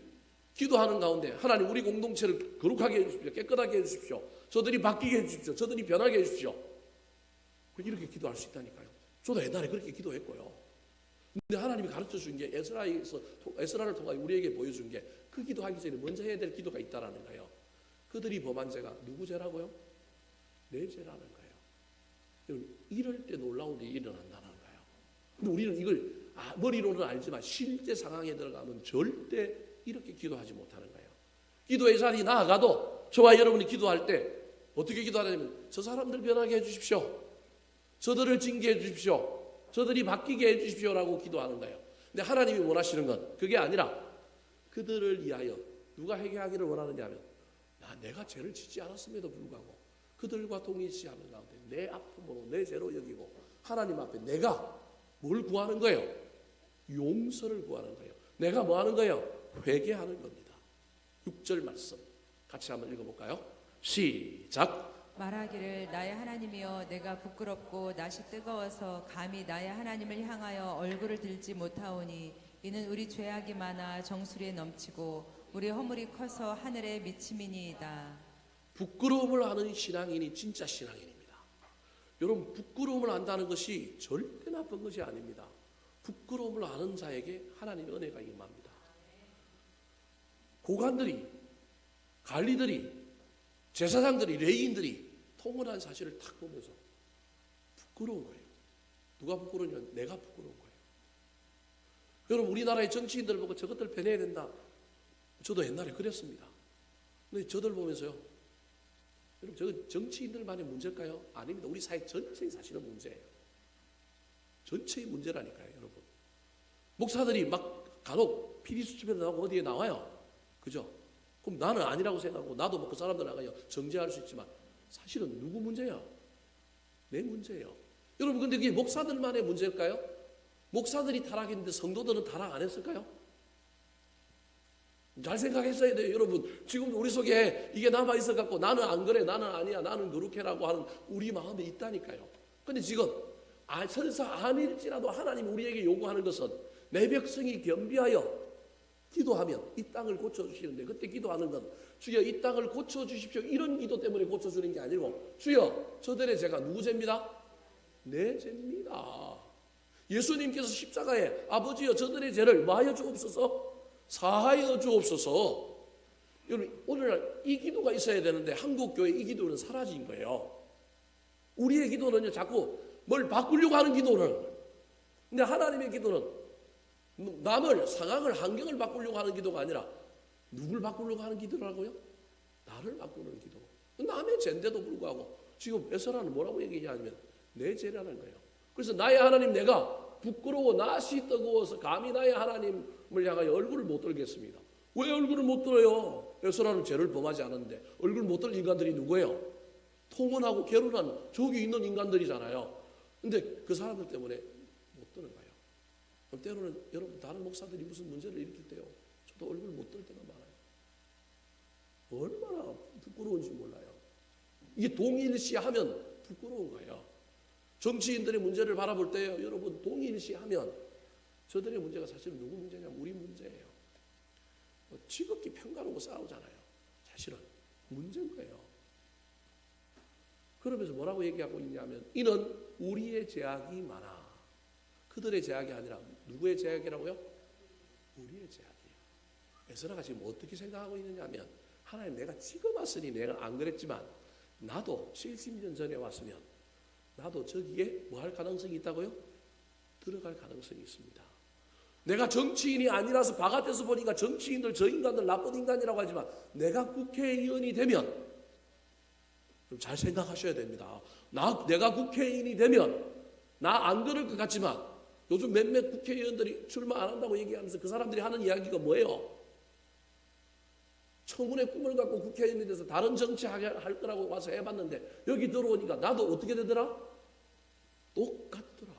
Speaker 1: 기도하는 가운데 하나님 우리 공동체를 거룩하게 해주십시오. 깨끗하게 해주십시오. 저들이 바뀌게 해주십시오. 저들이 변하게 해주십시오. 이렇게 기도할 수 있다니까요. 저도 옛날에 그렇게 기도했고요. 근데 하나님이 가르쳐 준 게 에스라를 통해 우리에게 보여준 게 그 기도하기 전에 먼저 해야 될 기도가 있다라는 거예요. 그들이 범한 죄가 누구 죄라고요? 내 죄라는 거예요. 여러분 이럴 때 놀라운 일이 일어난다는 거예요. 근데 우리는 이걸 머리로는 알지만 실제 상황에 들어가면 절대 이렇게 기도하지 못하는 거예요. 기도의 자리에 나아가도 저와 여러분이 기도할 때 어떻게 기도하냐면 저 사람들 변하게 해주십시오. 저들을 징계해 주십시오. 저들이 바뀌게 해 주십시오라고 기도하는 거예요. 근데 하나님이 원하시는 건 그게 아니라 그들을 위하여 누가 회개하기를 원하느냐 하면 내가 죄를 짓지 않았음에도 불구하고 그들과 동일시하는 가운데 내 아픔으로 내 죄로 여기고 하나님 앞에 내가 뭘 구하는 거예요? 용서를 구하는 거예요. 내가 뭐 하는 거예요? 회개하는 겁니다. 6절 말씀 같이 한번 읽어볼까요? 시작.
Speaker 2: 말하기를 나의 하나님이여 내가 부끄럽고 낯이 뜨거워서 감히 나의 하나님을 향하여 얼굴을 들지 못하오니 이는 우리 죄악이 많아 정수리에 넘치고 우리 허물이 커서 하늘에 미침이니이다.
Speaker 1: 부끄러움을 하는 신앙인이 진짜 신앙인입니다. 여러분 부끄러움을 한다는 것이 절대 나쁜 것이 아닙니다. 부끄러움을 아는 자에게 하나님의 은혜가 임합니다. 고관들이 관리들이 제사장들이 레위인들이 통혼한 사실을 탁 보면서 부끄러운 거예요. 누가 부끄러우냐면 내가 부끄러운 거예요. 여러분 우리나라의 정치인들 보고 저것들 변해야 된다. 저도 옛날에 그랬습니다. 근데 저들 보면서요. 여러분 저거 정치인들만의 문제일까요? 아닙니다. 우리 사회 전체의 사실은 문제예요. 전체의 문제라니까요. 여러분. 목사들이 막 간혹 피디수첩에 나오고 어디에 나와요. 그죠? 그럼 나는 아니라고 생각하고 나도 뭐 그 사람들 나가요 정죄할 수 있지만 사실은 누구 문제야? 내 문제예요. 여러분 근데 그게 목사들만의 문제일까요? 목사들이 타락했는데 성도들은 타락 안 했을까요? 잘 생각했어야 돼요. 여러분 지금 우리 속에 이게 남아있어 갖고 나는 안 그래 나는 아니야 나는 거룩해라고 하는 우리 마음에 있다니까요. 근데 지금 설사 아닐지라도 하나님 우리에게 요구하는 것은 내 백성이 겸비하여 기도하면 이 땅을 고쳐주시는데 그때 기도하는 건 주여 이 땅을 고쳐주십시오 이런 기도 때문에 고쳐주는 게 아니고 주여 저들의 죄가 누구 죄입니다? 내 죄입니다. 예수님께서 십자가에 아버지여 저들의 죄를 뭐하여 주옵소서? 사하여 주옵소서. 여러분 오늘날 이 기도가 있어야 되는데 한국 교회 이 기도는 사라진 거예요. 우리의 기도는요 자꾸 뭘 바꾸려고 하는 기도를. 근데 하나님의 기도는 남을 상황을 환경을 바꾸려고 하는 기도가 아니라 누굴 바꾸려고 하는 기도라고요? 나를 바꾸는 기도. 남의 죄인데도 불구하고 지금 에스라는 뭐라고 얘기하냐면 내 죄라는 거예요. 그래서 나의 하나님 내가 부끄러워 낯이 뜨거워서 감히 나의 하나님을 향하여 얼굴을 못 들겠습니다. 왜 얼굴을 못 들어요? 에스라는 죄를 범하지 않았는데 얼굴 못 들 인간들이 누구예요? 통혼하고 결혼한 저기 있는 인간들이잖아요. 근데 그 사람들 때문에 못 드는 거예요. 그럼 때로는 여러분 다른 목사들이 무슨 문제를 일으킬 때요. 저도 얼굴 못 들 때가 많아요. 얼마나 부끄러운지 몰라요. 이게 동일시하면 부끄러운 거예요. 정치인들의 문제를 바라볼 때요. 여러분 동일시하면 저들의 문제가 사실 누구 문제냐면 우리 문제예요. 지극히 평가하고 싸우잖아요. 사실은 문제인 거예요. 그러면서 뭐라고 얘기하고 있냐면 이는 우리의 죄악이 많아. 그들의 죄악이 아니라 누구의 죄악이라고요? 우리의 죄악이에요. 에스라가 지금 어떻게 생각하고 있느냐 하면 하나님 내가 지금 왔으니 내가 안 그랬지만 나도 70년 전에 왔으면 나도 저기에 뭐 할 가능성이 있다고요? 들어갈 가능성이 있습니다. 내가 정치인이 아니라서 바깥에서 보니까 정치인들 저 인간들 나쁜 인간이라고 하지만 내가 국회의원이 되면 좀 잘 생각하셔야 됩니다. 내가 국회의원이 되면 나 안 그럴 것 같지만 요즘 몇몇 국회의원들이 출마 안 한다고 얘기하면서 그 사람들이 하는 이야기가 뭐예요? 청문회 꿈을 갖고 국회의원이 돼서 다른 정치할 거라고 와서 해봤는데 여기 들어오니까 나도 어떻게 되더라? 똑같더라.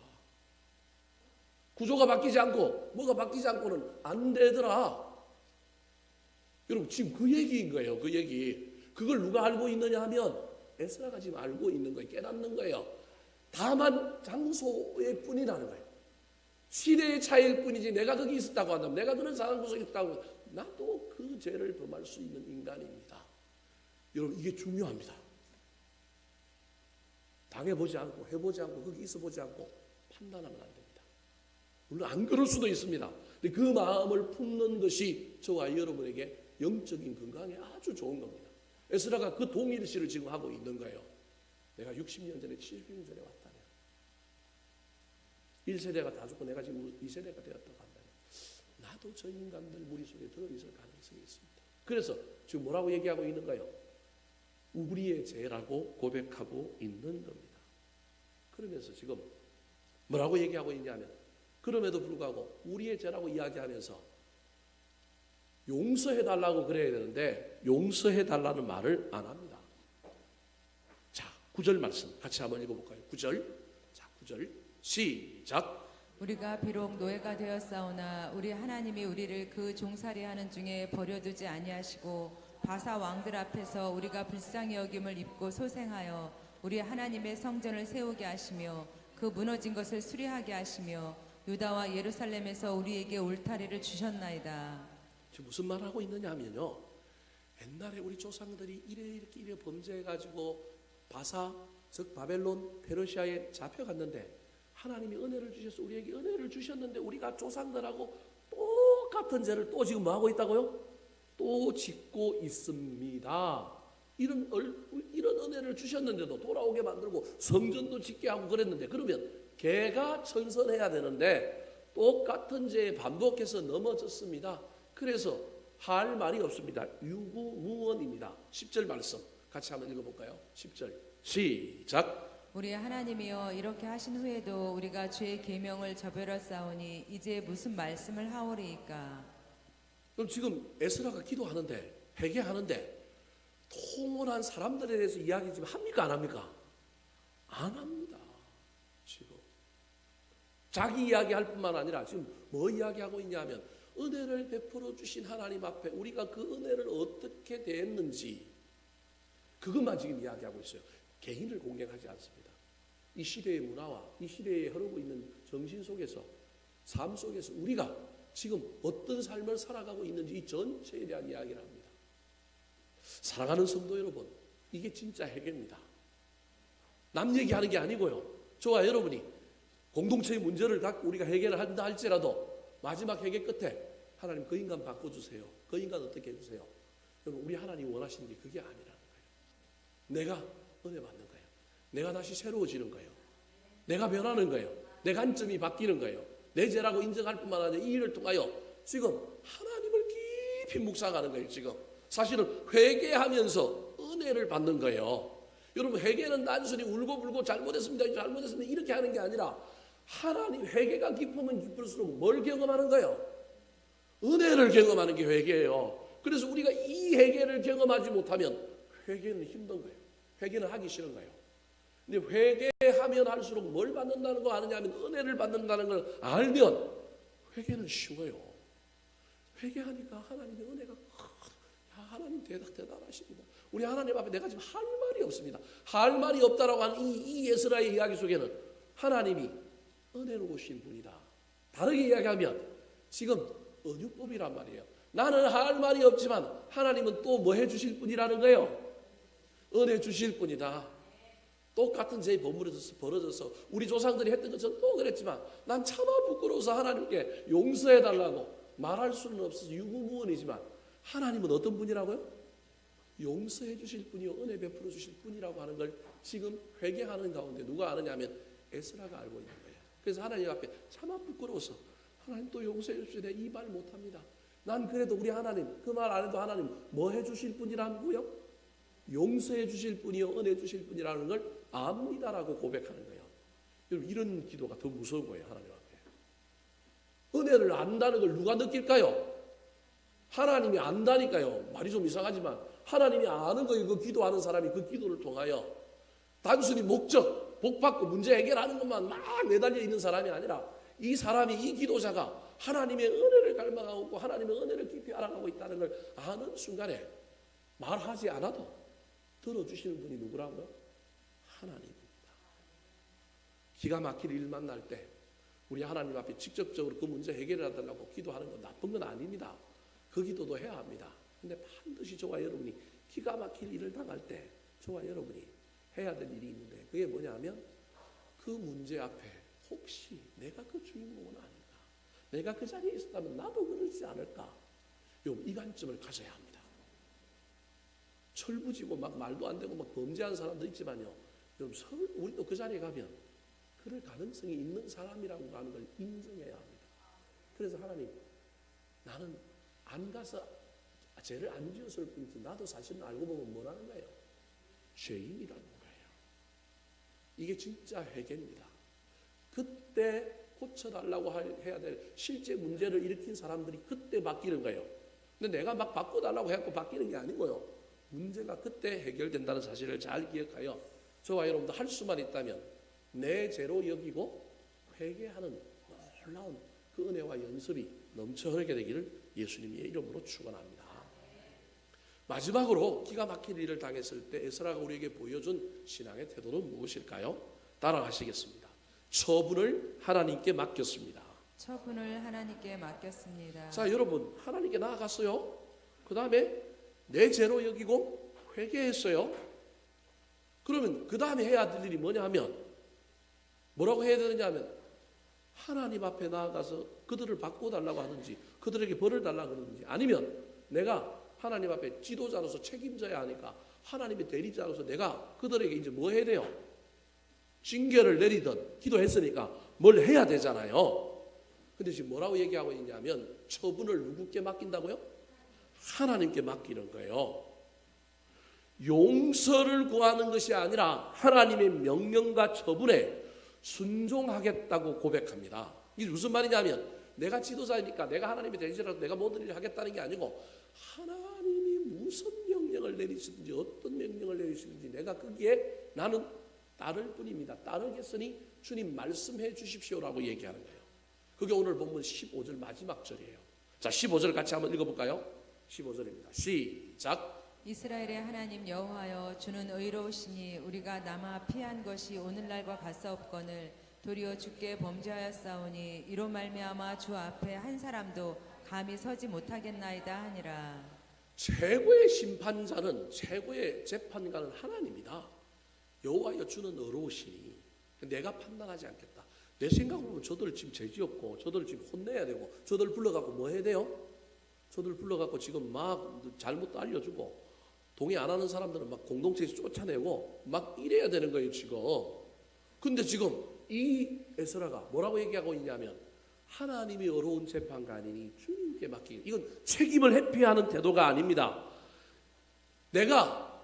Speaker 1: 구조가 바뀌지 않고 뭐가 바뀌지 않고는 안 되더라. 여러분 지금 그 얘기인 거예요. 그 얘기. 그걸 누가 알고 있느냐 하면 에스라가 지금 알고 있는 거예요. 깨닫는 거예요. 다만 장소의 뿐이라는 거예요. 시대의 차이일 뿐이지 내가 거기 있었다고 한다면 내가 그런 상황 구석에 있었다고 하면 나도 그 죄를 범할 수 있는 인간입니다. 여러분 이게 중요합니다. 당해보지 않고 해보지 않고 거기 있어보지 않고 판단하면 안 됩니다. 물론 안 그럴 수도 있습니다. 근데 그 마음을 품는 것이 저와 여러분에게 영적인 건강에 아주 좋은 겁니다. 에스라가 그 동일시를 지금 하고 있는 거예요. 내가 60년 전에 70년 전에 왔다면 1세대가 다 죽고 내가 지금 2세대가 되었다고 한다면 나도 저 인간들 무리 속에 들어있을 가능성이 있습니다. 그래서 지금 뭐라고 얘기하고 있는가요? 우리의 죄라고 고백하고 있는 겁니다. 그러면서 지금 뭐라고 얘기하고 있냐면 그럼에도 불구하고 우리의 죄라고 이야기하면서 용서해달라고 그래야 되는데 용서해달라는 말을 안 합니다. 자, 9절 말씀 같이 한번 읽어볼까요? 9절. 자, 9절 시작.
Speaker 2: 우리가 비록 노예가 되었사오나 우리 하나님이 우리를 그 종살이하는 중에 버려두지 아니하시고 바사 왕들 앞에서 우리가 불쌍히 여김을 입고 소생하여 우리 하나님의 성전을 세우게 하시며 그 무너진 것을 수리하게 하시며 유다와 예루살렘에서 우리에게 울타리를 주셨나이다.
Speaker 1: 지금 무슨 말을 하고 있느냐 하면요. 옛날에 우리 조상들이 이래 범죄해가지고 바사 즉 바벨론 페르시아에 잡혀갔는데 하나님이 은혜를 주셔서 우리에게 은혜를 주셨는데 우리가 조상들하고 똑같은 죄를 또 지금 뭐하고 있다고요? 또 짓고 있습니다. 이런 은혜를 주셨는데도 돌아오게 만들고 성전도 짓게 하고 그랬는데 그러면 걔가 천선해야 되는데 똑같은 죄에 반복해서 넘어졌습니다. 그래서 할 말이 없습니다. 유구무원입니다. 10절 말씀 같이 한번 읽어볼까요? 10절 시작.
Speaker 2: 우리 하나님이여 이렇게 하신 후에도 우리가 죄의 계명을 저버렸사오니 이제 무슨 말씀을 하오리이까.
Speaker 1: 그럼 지금 에스라가 기도하는데 회개하는데 통혼한 사람들에 대해서 이야기 지금 합니까 안 합니까? 안 합니다. 지금 자기 이야기할 뿐만 아니라 지금 뭐 이야기하고 있냐면 은혜를 베풀어 주신 하나님 앞에 우리가 그 은혜를 어떻게 대했는지 그것만 지금 이야기하고 있어요. 개인을 공격하지 않습니다. 이 시대의 문화와 이 시대에 흐르고 있는 정신 속에서 삶 속에서 우리가 지금 어떤 삶을 살아가고 있는지 이 전체에 대한 이야기를 합니다. 사랑하는 성도 여러분, 이게 진짜 회개입니다. 남 얘기하는 게 아니고요. 저와 여러분이 공동체의 문제를 갖고 우리가 해결을 한다 할지라도 마지막 회개 끝에 하나님 그 인간 바꿔주세요. 그 인간 어떻게 해주세요. 여러분 우리 하나님 원하시는 게 그게 아니라는 거예요. 내가 은혜 받는 거예요. 내가 다시 새로워지는 거예요. 내가 변하는 거예요. 내 관점이 바뀌는 거예요. 내 죄라고 인정할 뿐만 아니라 이 일을 통하여 지금 하나님을 깊이 묵상하는 거예요. 지금 사실은 회개하면서 은혜를 받는 거예요. 여러분 회개는 단순히 울고불고 잘못했습니다 이렇게 하는 게 아니라 하나님 회개가 깊으면 깊을수록 뭘 경험하는 거예요? 은혜를 경험하는 게 회개예요. 그래서 우리가 이 회개를 경험하지 못하면 회개는 힘든 거예요. 회개는 하기 싫은 거예요. 근데 회개하면 할수록 뭘 받는다는 거 아느냐 하면 은혜를 받는다는 걸 알면 회개는 쉬워요. 회개하니까 하나님의 은혜가 하나님 대단하십니다. 우리 하나님 앞에 내가 지금 할 말이 없습니다. 할 말이 없다라고 하는 이 에스라의 이야기 속에는 하나님이 은혜로우신 분이다. 다르게 이야기하면 지금 은유법이란 말이에요. 나는 할 말이 없지만 하나님은 또 뭐 해주실 분이라는 거예요. 은혜 주실 분이다. 똑같은 죄에 벌어져서 우리 조상들이 했던 것처럼 또 그랬지만 난 차마 부끄러워서 하나님께 용서해달라고 말할 수는 없어서 유구무원이지만 하나님은 어떤 분이라고요? 용서해 주실 분이요 은혜 베풀어 주실 분이라고 하는 걸 지금 회개하는 가운데 누가 아느냐면 에스라가 알고 있는 거예요. 그래서 하나님 앞에 차마 부끄러워서 하나님 또 용서해 주시오. 내가 이 말 못합니다. 난 그래도 우리 하나님 그 말 안 해도 하나님 뭐 해주실 분이라고요? 용서해 주실 분이요 은혜 주실 분이라는 걸 압니다라고 고백하는 거예요. 여러분 이런 기도가 더 무서운 거예요. 하나님 앞에 은혜를 안다는 걸 누가 느낄까요? 하나님이 안다니까요. 말이 좀 이상하지만 하나님이 아는 거예요. 그 기도하는 사람이 그 기도를 통하여 단순히 목적 복받고 문제 해결하는 것만 막 매달려 있는 사람이 아니라 이 사람이 이 기도자가 하나님의 은혜를 갈망하고 있고 하나님의 은혜를 깊이 알아가고 있다는 걸 아는 순간에 말하지 않아도 들어주시는 분이 누구라고요? 하나님입니다. 기가 막힐 일 만날 때 우리 하나님 앞에 직접적으로 그 문제 해결을 해달라고 기도하는 건 나쁜 건 아닙니다. 그 기도도 해야 합니다. 근데 반드시 저와 여러분이 기가 막힐 일을 당할 때 저와 여러분이 해야 될 일이 있는데 그게 뭐냐면 그 문제 앞에 혹시 내가 그 주인공은 아닐까? 내가 그 자리에 있었다면 나도 그러지 않을까? 이 관점을 가져야 합니다. 철부지고 막 말도 안 되고 막 범죄한 사람도 있지만요. 우리도 그 자리에 가면 그럴 가능성이 있는 사람이라고 하는 걸 인정해야 합니다. 그래서 하나님 나는 안 가서 죄를 안 지었을 뿐이지 나도 사실은 알고 보면 뭐라는 거예요? 죄인이라는 거예요. 이게 진짜 회개입니다. 그때 고쳐달라고 해야 될 실제 문제를 일으킨 사람들이 그때 바뀌는 거예요. 근데 내가 막 바꿔달라고 해갖고 바뀌는 게 아니고요. 문제가 그때 해결된다는 사실을 잘 기억하여 저와 여러분도 할 수만 있다면 내 죄로 여기고 회개하는 놀라운 그 은혜와 연습이 넘쳐 흐르게 되기를 예수님의 이름으로 축원합니다. 마지막으로 기가 막힌 일을 당했을 때 에스라가 우리에게 보여준 신앙의 태도는 무엇일까요? 따라가시겠습니다. 처분을 하나님께 맡겼습니다.
Speaker 2: 처분을 하나님께 맡겼습니다.
Speaker 1: 자, 여러분 하나님께 나아갔어요. 그 다음에 내 죄로 여기고 회개했어요. 그러면 그 다음에 해야 될 일이 뭐냐 하면 뭐라고 해야 되느냐 하면 하나님 앞에 나아가서 그들을 바꿔달라고 하든지 그들에게 벌을 달라고 하든지 아니면 내가 하나님 앞에 지도자로서 책임져야 하니까 하나님의 대리자로서 내가 그들에게 이제 뭐 해야 돼요? 징계를 내리든 기도했으니까 뭘 해야 되잖아요. 근데 지금 뭐라고 얘기하고 있냐면 처분을 누구께 맡긴다고요? 하나님께 맡기는 거예요. 용서를 구하는 것이 아니라 하나님의 명령과 처분에 순종하겠다고 고백합니다. 이게 무슨 말이냐면 내가 지도자이니까 내가 하나님의 대리자라서 내가 모든 일을 하겠다는 게 아니고 하나님이 무슨 명령을 내리시든지 어떤 명령을 내리시든지 내가 거기에 나는 따를 뿐입니다. 따르겠으니 주님 말씀해 주십시오라고 얘기하는 거예요. 그게 오늘 본문 15절 마지막 절이에요. 자, 15절 같이 한번 읽어볼까요? 15절입니다. 시작.
Speaker 2: 이스라엘의 하나님 여호와여 주는 의로우시니 우리가 남아 피한 것이 오늘날과 같사옵거늘 도리어 주께 범죄하였사오니 이로 말미암아 주 앞에 한 사람도 감히 서지 못하겠나이다 하니라.
Speaker 1: 최고의 심판자는, 최고의 재판관은 하나님이다. 여호와여 주는 의로우시니 내가 판단하지 않겠다. 내 생각으로 보면 저들 지금 죄지었고 저들 지금 혼내야 되고 저들 불러갖고 뭐 해야 돼요? 저들 불러갖고 지금 막 잘못도 알려주고 동의 안 하는 사람들은 막 공동체에서 쫓아내고 막 이래야 되는 거예요 지금. 근데 지금 이 에스라가 뭐라고 얘기하고 있냐면 하나님이 어려운 재판관이니 주님께 맡기기. 이건 책임을 회피하는 태도가 아닙니다. 내가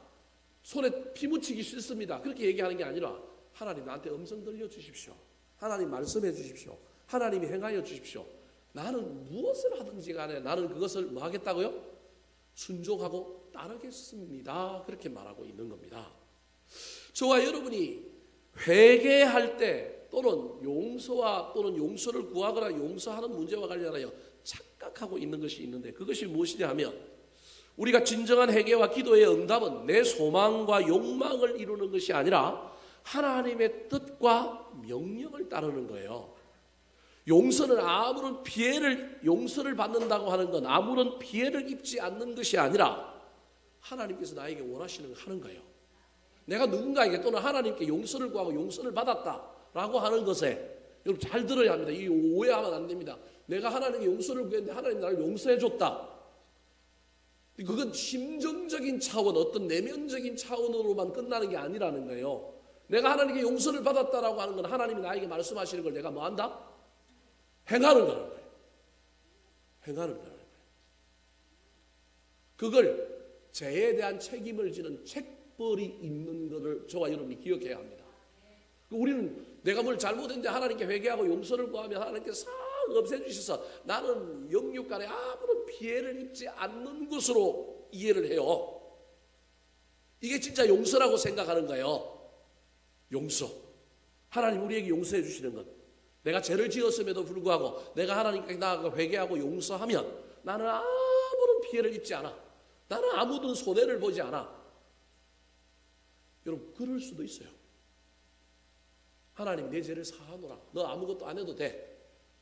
Speaker 1: 손에 피 묻히기 싫습니다. 그렇게 얘기하는 게 아니라 하나님 나한테 음성 들려주십시오. 하나님 말씀해 주십시오. 하나님이 행하여 주십시오. 나는 무엇을 하든지 간에 나는 그것을 뭐 하겠다고요? 순종하고 따르겠습니다. 그렇게 말하고 있는 겁니다. 저와 여러분이 회개할 때 또는 용서와 또는 용서를 구하거나 용서하는 문제와 관련하여 착각하고 있는 것이 있는데 그것이 무엇이냐 하면 우리가 진정한 회개와 기도의 응답은 내 소망과 욕망을 이루는 것이 아니라 하나님의 뜻과 명령을 따르는 거예요. 용서는 아무런 피해를 용서를 받는다고 하는 건 아무런 피해를 입지 않는 것이 아니라 하나님께서 나에게 원하시는 걸 하는 거예요. 내가 누군가에게 또는 하나님께 용서를 구하고 용서를 받았다라고 하는 것에 여러분 잘 들어야 합니다. 이 오해하면 안 됩니다. 내가 하나님께 용서를 구했는데 하나님 나를 용서해 줬다. 그건 심정적인 차원, 어떤 내면적인 차원으로만 끝나는 게 아니라는 거예요. 내가 하나님께 용서를 받았다라고 하는 건 하나님이 나에게 말씀하시는 걸 내가 뭐 한다? 행하는 거라는 거예요. 행하는 거라는 거예요. 그걸 죄에 대한 책임을 지는 책벌이 있는 것을 저와 여러분이 기억해야 합니다. 우리는 내가 뭘 잘못했는데 하나님께 회개하고 용서를 구하면 하나님께서 싹 없애주셔서 나는 영육간에 아무런 피해를 입지 않는 것으로 이해를 해요. 이게 진짜 용서라고 생각하는 거예요. 용서. 하나님 우리에게 용서해 주시는 것. 내가 죄를 지었음에도 불구하고 내가 하나님께 나아가 회개하고 용서하면 나는 아무런 피해를 입지 않아. 나는 아무든 손해를 보지 않아. 여러분 그럴 수도 있어요. 하나님 내 죄를 사하노라. 너 아무것도 안 해도 돼.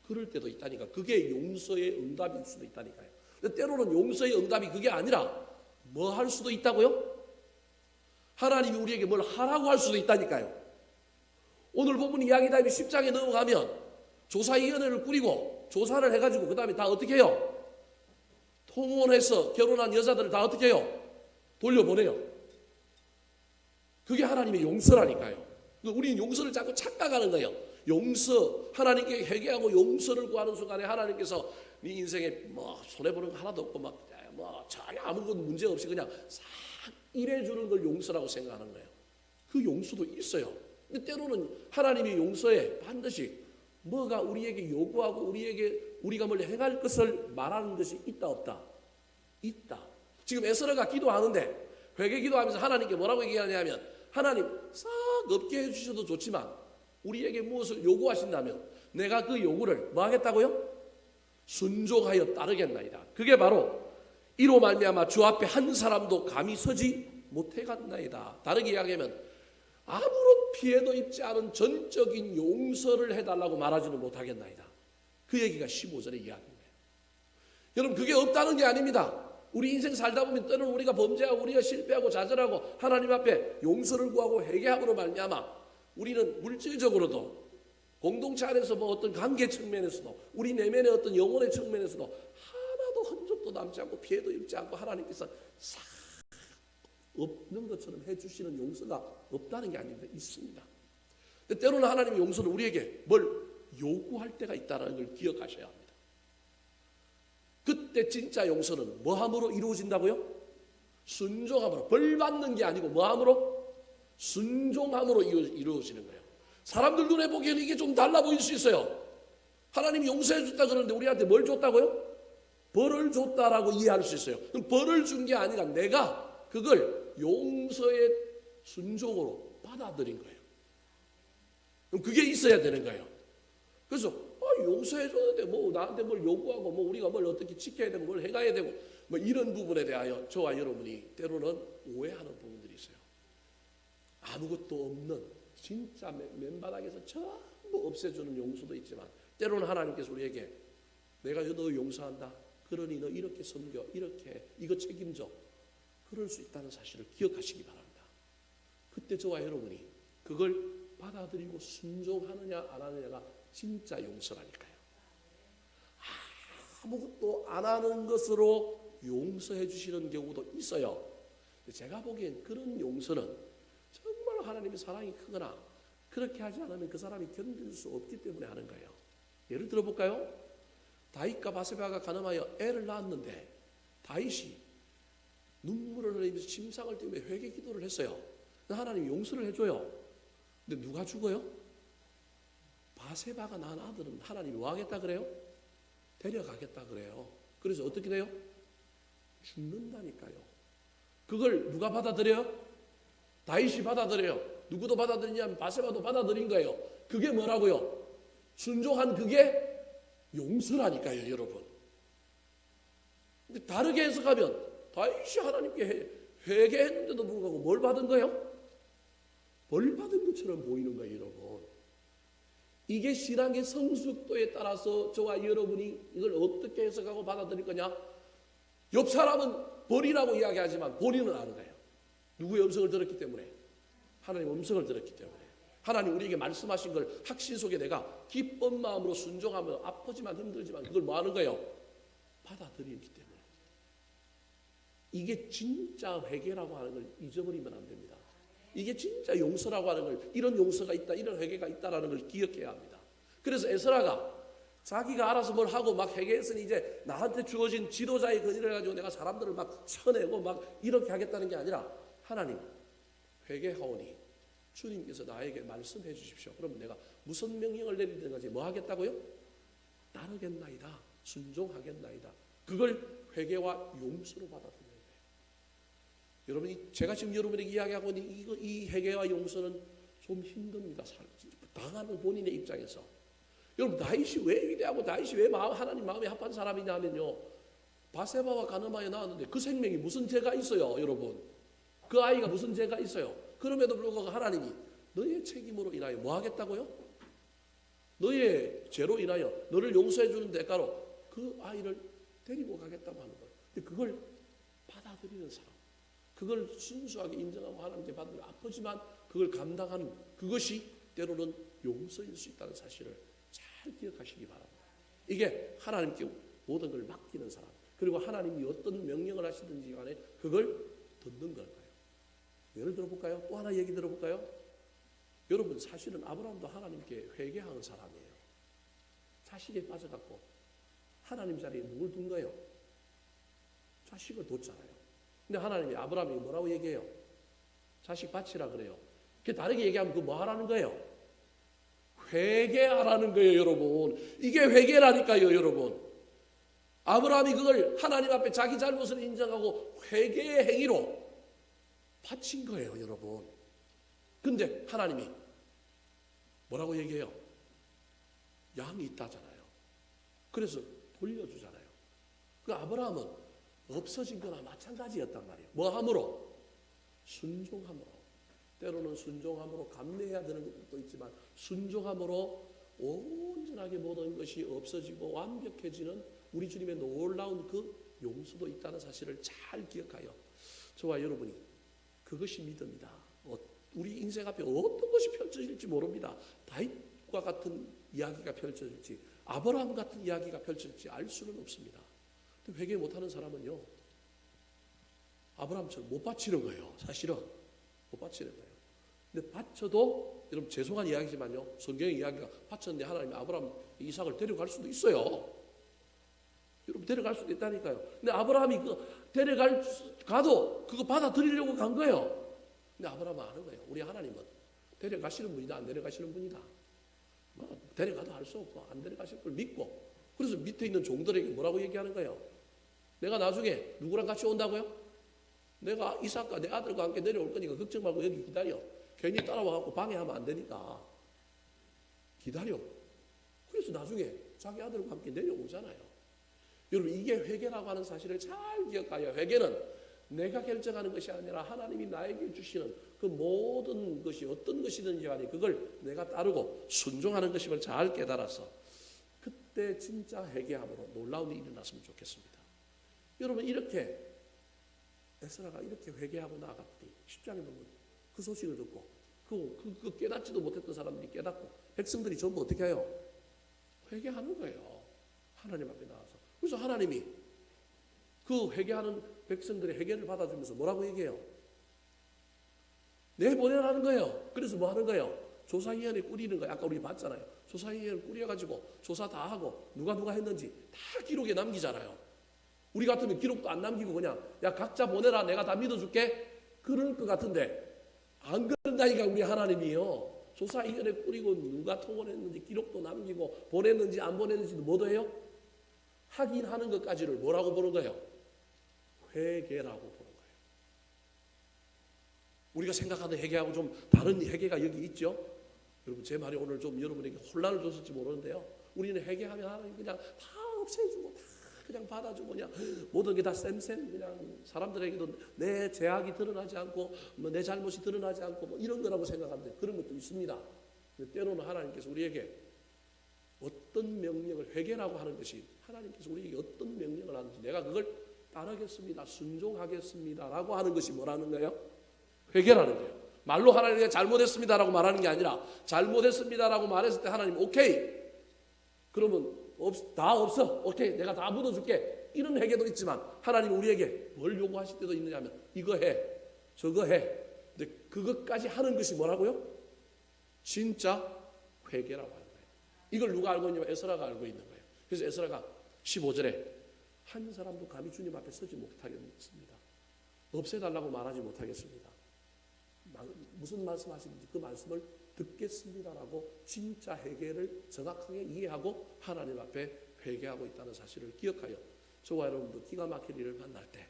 Speaker 1: 그럴 때도 있다니까. 그게 용서의 응답일 수도 있다니까요. 근데 때로는 용서의 응답이 그게 아니라 뭐 할 수도 있다고요? 하나님이 우리에게 뭘 하라고 할 수도 있다니까요. 오늘 본문 이야기다음에 10장에 넘어가면 조사위원회를 꾸리고 조사를 해가지고 그 다음에 다 어떻게 해요? 통혼해서 결혼한 여자들을 다 어떻게 해요? 돌려보내요. 그게 하나님의 용서라니까요. 우리는 용서를 자꾸 착각하는 거예요. 용서, 하나님께 회개하고 용서를 구하는 순간에 하나님께서 네 인생에 뭐 손해보는 거 하나도 없고 막 뭐 전혀 아무것도 문제 없이 그냥 싹 일해주는 걸 용서라고 생각하는 거예요. 그 용서도 있어요. 근데 때로는 하나님의 용서에 반드시 뭐가 우리에게 요구하고 우리가 뭘 행할 것을 말하는 것이 있다 없다? 있다. 지금 에스라가 기도하는데 회개 기도하면서 하나님께 뭐라고 얘기하냐면 하나님 싹 없게 해주셔도 좋지만 우리에게 무엇을 요구하신다면 내가 그 요구를 뭐 하겠다고요? 순종하여 따르겠나이다. 그게 바로 이로 말미암아 주 앞에 한 사람도 감히 서지 못해갔나이다. 다르게 이야기하면 아무런 피해도 입지 않은 전적인 용서를 해달라고 말하지는 못하겠나이다. 그 얘기가 15절의 이야기입니다. 여러분 그게 없다는 게 아닙니다. 우리 인생 살다 보면 때로는 우리가 범죄하고 우리가 실패하고 좌절하고 하나님 앞에 용서를 구하고 회개함으로 말미암아 우리는 물질적으로도 공동체 안에서 뭐 어떤 관계 측면에서도 우리 내면의 어떤 영혼의 측면에서도 하나도 흔적도 남지 않고 피해도 입지 않고 하나님께서 싹 없는 것처럼 해주시는 용서가 없다는 게 아닙니다. 있습니다. 근데 때로는 하나님의 용서는 우리에게 뭘 요구할 때가 있다는 걸 기억하셔야 합니다. 그때 진짜 용서는 뭐함으로 이루어진다고요? 순종함으로. 벌 받는 게 아니고 뭐함으로? 순종함으로 이루어지는 거예요. 사람들 눈에 보기에는 이게 좀 달라 보일 수 있어요. 하나님이 용서해 줬다 그러는데 우리한테 뭘 줬다고요? 벌을 줬다라고 이해할 수 있어요. 그럼 벌을 준 게 아니라 내가 그걸 용서의 순종으로 받아들인 거예요. 그럼 그게 있어야 되는 거예요. 그래서 용서해 줬는데 뭐 나한테 뭘 요구하고 뭐 우리가 뭘 어떻게 지켜야 되고 뭘 해가야 되고 뭐 이런 부분에 대하여 저와 여러분이 때로는 오해하는 부분들이 있어요. 아무것도 없는 진짜 맨바닥에서 전부 없애주는 용서도 있지만 때로는 하나님께서 우리에게 내가 너 용서한다. 그러니 너 이렇게 섬겨 이렇게 이거 책임져. 그럴 수 있다는 사실을 기억하시기 바랍니다. 그때 저와 여러분이 그걸 받아들이고 순종하느냐 안 하느냐가 진짜 용서라니까요. 아무것도 안 하는 것으로 용서해 주시는 경우도 있어요. 제가 보기엔 그런 용서는 정말 하나님의 사랑이 크거나 그렇게 하지 않으면 그 사람이 견딜 수 없기 때문에 하는 거예요. 예를 들어볼까요? 다윗과 바세바가 간음하여 애를 낳았는데 다윗이 눈물을 흘리면서 침상을 떼며 회개 기도를 했어요. 하나님이 용서를 해줘요. 근데 누가 죽어요? 바세바가 낳은 아들은 하나님이 뭐 하겠다 그래요? 데려가겠다 그래요. 그래서 어떻게 돼요? 죽는다니까요. 그걸 누가 받아들여요? 다윗이 받아들여요. 누구도 받아들이냐면 바세바도 받아들인 거예요. 그게 뭐라고요? 순종한 그게 용서라니까요, 여러분. 근데 다르게 해석하면 다윗이 하나님께 회개했는데도 불구하고 뭘 받은 거예요? 벌 받은 것처럼 보이는 거예요, 여러분. 이게 신앙의 성숙도에 따라서 저와 여러분이 이걸 어떻게 해석하고 받아들일 거냐? 옆 사람은 벌이라고 이야기하지만 본인은 아는 거예요. 누구의 음성을 들었기 때문에? 하나님의 음성을 들었기 때문에. 하나님 우리에게 말씀하신 걸 확신 속에 내가 기쁜 마음으로 순종하며 아프지만 힘들지만 그걸 뭐 하는 거예요? 받아들이기 때문에. 이게 진짜 회개라고 하는 걸 잊어버리면 안 됩니다. 이게 진짜 용서라고 하는 걸, 이런 용서가 있다, 이런 회개가 있다라는 걸 기억해야 합니다. 그래서 에스라가 자기가 알아서 뭘 하고 막 회개했으니 이제 나한테 주어진 지도자의 권위를 가지고 내가 사람들을 막 쳐내고 막 이렇게 하겠다는 게 아니라 하나님 회개하오니 주님께서 나에게 말씀해 주십시오. 그러면 내가 무슨 명령을 내리든지 뭐 하겠다고요? 따르겠나이다. 순종하겠나이다. 그걸 회개와 용서로 받아들여야 돼요. 여러분이 제가 지금 여러분에게 이야기하고 있는 이 회개와 용서는 좀 힘듭니다. 당하는 본인의 입장에서. 여러분 다윗이 왜 위대하고 다윗이 왜 하나님 마음에 합한 사람이냐면요. 바세바와 간음하여 낳았는데 그 생명이 무슨 죄가 있어요, 여러분? 그 아이가 무슨 죄가 있어요? 그럼에도 불구하고 하나님이 너의 책임으로 인하여 뭐 하겠다고요? 너의 죄로 인하여 너를 용서해 주는 대가로 그 아이를 데리고 가겠다고 하는 거예요. 그걸 받아들이는 사람, 그걸 순수하게 인정하고 하나님께 받으면 아프지만 그걸 감당하는 그것이 때로는 용서일 수 있다는 사실을 잘 기억하시기 바랍니다. 이게 하나님께 모든 걸 맡기는 사람, 그리고 하나님이 어떤 명령을 하시든지 간에 그걸 듣는 걸까요? 예를 들어볼까요? 또 하나 얘기 들어볼까요? 여러분 사실은 아브라함도 하나님께 회개하는 사람이에요. 자식에 빠져갖고 하나님 자리에 누굴 둔 거예요? 자식을 뒀잖아요. 근데 하나님이 아브라함이 뭐라고 얘기해요? 자식 바치라 그래요. 그 다르게 얘기하면 그 뭐 하라는 거예요? 회개하라는 거예요, 여러분. 이게 회개라니까요, 여러분. 아브라함이 그걸 하나님 앞에 자기 잘못을 인정하고 회개의 행위로 바친 거예요, 여러분. 근데 하나님이 뭐라고 얘기해요? 양이 있다잖아요. 그래서 돌려주잖아요. 그 아브라함은 없어진 거나 마찬가지였단 말이에요. 뭐 함으로? 순종함으로. 때로는 순종함으로 감내해야 되는 것도 있지만 순종함으로 온전하게 모든 것이 없어지고 완벽해지는 우리 주님의 놀라운 그 용서도 있다는 사실을 잘 기억하여 저와 여러분이 그것이 믿음이다. 우리 인생 앞에 어떤 것이 펼쳐질지 모릅니다. 다윗과 같은 이야기가 펼쳐질지 아브라함 같은 이야기가 펼쳐질지 알 수는 없습니다. 근데 회개 못하는 사람은요, 아브라함처럼 못 바치는 거예요. 사실은 못 바치는 거예요. 근데 바쳐도 여러분 죄송한 이야기지만요, 성경의 이야기가 바쳤는데 하나님이 아브라함 이삭을 데려갈 수도 있어요. 여러분 데려갈 수도 있다니까요. 근데 아브라함이 가도 그거 받아들이려고 간 거예요. 근데 아브라함은 아는 거예요. 우리 하나님은 데려가시는 분이다, 안 데려가시는 분이다. 데려가도 할 수 없고 안 데려가실 걸 믿고, 그래서 밑에 있는 종들에게 뭐라고 얘기하는 거예요? 내가 나중에 누구랑 같이 온다고요? 내가 이삭과 내 아들과 함께 내려올 거니까 걱정 말고 여기 기다려. 괜히 따라와갖고 방해하면 안 되니까 기다려. 그래서 나중에 자기 아들과 함께 내려오잖아요. 여러분, 이게 회개라고 하는 사실을 잘 기억하여, 회개는 내가 결정하는 것이 아니라 하나님이 나에게 주시는 그 모든 것이 어떤 것이든지 간에 그걸 내가 따르고 순종하는 것임을 잘 깨달아서 그때 진짜 회개함으로 놀라운 일이 일어났으면 좋겠습니다. 여러분, 이렇게 에스라가 이렇게 회개하고 나아갔더니 10장에 보면 그 소식을 듣고 그 깨닫지도 못했던 사람들이 깨닫고 백성들이 전부 어떻게 해요? 회개하는 거예요. 하나님 앞에 나와서. 그래서 하나님이 그 회개하는 백성들의 회개를 받아주면서 뭐라고 얘기해요? 내보내라는 거예요. 그래서 뭐 하는 거예요? 조사위원회 꾸리는 거예요. 아까 우리 봤잖아요. 조사위원회 꾸려가지고 조사 다 하고 누가 했는지 다 기록에 남기잖아요. 우리 같으면 기록도 안 남기고 그냥 야 각자 보내라 내가 다 믿어줄게 그럴 것 같은데 안 그런다니까. 우리 하나님이요. 조사위원회 꾸리고 누가 통원했는지 기록도 남기고 보냈는지 안 보냈는지도 뭐도 해요? 확인하는 것까지를 뭐라고 보는 거예요? 회개라고 보는 거예요. 우리가 생각하는 회개하고 좀 다른 회개가 여기 있죠. 여러분, 제 말이 오늘 좀 여러분에게 혼란을 줬을지 모르는데요. 우리는 회개하면 하나님 그냥 다 없애주고 다 그냥 받아주고 그냥 모든 게 다 쌤쌤 그냥 사람들에게도 내 죄악이 드러나지 않고 뭐 내 잘못이 드러나지 않고 뭐 이런 거라고 생각하는데 그런 것도 있습니다. 때로는 하나님께서 우리에게 어떤 명령을, 회개라고 하는 것이 하나님께서 우리에게 어떤 명령을 하는지 내가 그걸 따르겠습니다, 순종하겠습니다 라고 하는 것이 뭐라는 거예요? 회개라는 거예요. 말로 하나님께 잘못했습니다라고 말하는 게 아니라 잘못했습니다라고 말했을 때 하나님 오케이 그러면 다 없어, 오케이 내가 다 묻어줄게 이런 회개도 있지만 하나님 우리에게 뭘 요구하실 때도 있느냐면 이거 해 저거 해. 근데 그것까지 하는 것이 뭐라고요? 진짜 회개라고 하는 거예요. 이걸 누가 알고 있냐면 에스라가 알고 있는 거예요. 그래서 에스라가 15절에 한 사람도 감히 주님 앞에 서지 못하겠습니다. 없애달라고 말하지 못하겠습니다. 무슨 말씀하시는지 그 말씀을 듣겠습니다라고 진짜 회개를 정확하게 이해하고 하나님 앞에 회개하고 있다는 사실을 기억하여 저와 여러분도 기가 막힐 일을 만날 때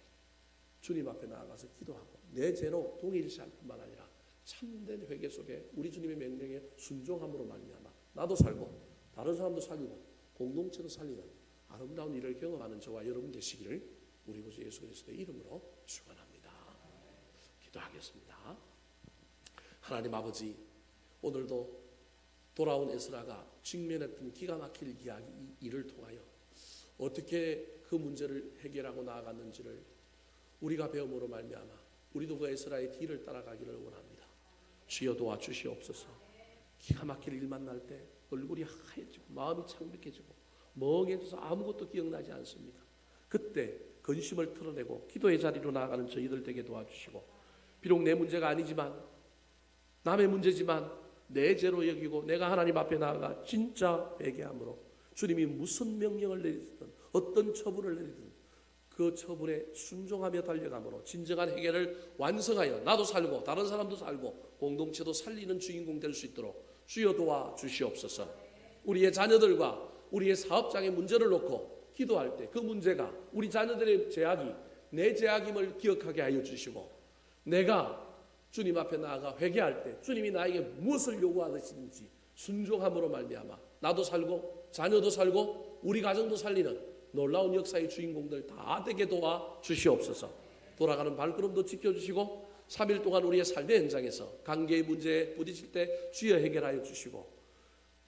Speaker 1: 주님 앞에 나아가서 기도하고 내 죄로 동일시할 뿐만 아니라 참된 회개 속에 우리 주님의 명령에 순종함으로 말미암아 나도 살고 다른 사람도 살리고 공동체도 살리는 아름다운 일을 경험하는 저와 여러분 되시기를 우리 구주 예수 그리스도의 이름으로 축원합니다. 기도하겠습니다. 하나님 아버지, 오늘도 돌아온 에스라가 직면했던 기가 막힐 이야기, 일을 통하여 어떻게 그 문제를 해결하고 나아갔는지를 우리가 배움으로 말미암아 우리도 그 에스라의 뒤를 따라가기를 원합니다. 주여 도와주시옵소서. 기가 막힐 일 만날 때 얼굴이 하얘지고 마음이 창백해지고 멍해져서 아무것도 기억나지 않습니다. 그때 근심을 털어내고 기도의 자리로 나아가는 저희들 되게 도와주시고 비록 내 문제가 아니지만 남의 문제지만 내 죄로 여기고 내가 하나님 앞에 나아가 진짜 회개함으로 주님이 무슨 명령을 내리든 어떤 처분을 내리든 그 처분에 순종하며 달려감으로 진정한 해결을 완성하여 나도 살고 다른 사람도 살고 공동체도 살리는 주인공 될 수 있도록 주여 도와주시옵소서. 우리의 자녀들과 우리의 사업장의 문제를 놓고 기도할 때 그 문제가 우리 자녀들의 죄악이 내 죄악임을 기억하게 하여 주시고 내가 주님 앞에 나아가 회개할 때 주님이 나에게 무엇을 요구하시는지 순종함으로 말미암아 나도 살고 자녀도 살고 우리 가정도 살리는 놀라운 역사의 주인공들 다 되게 도와주시옵소서. 돌아가는 발걸음도 지켜주시고 3일 동안 우리의 삶의 현장에서 관계의 문제에 부딪힐 때 주여 해결하여 주시고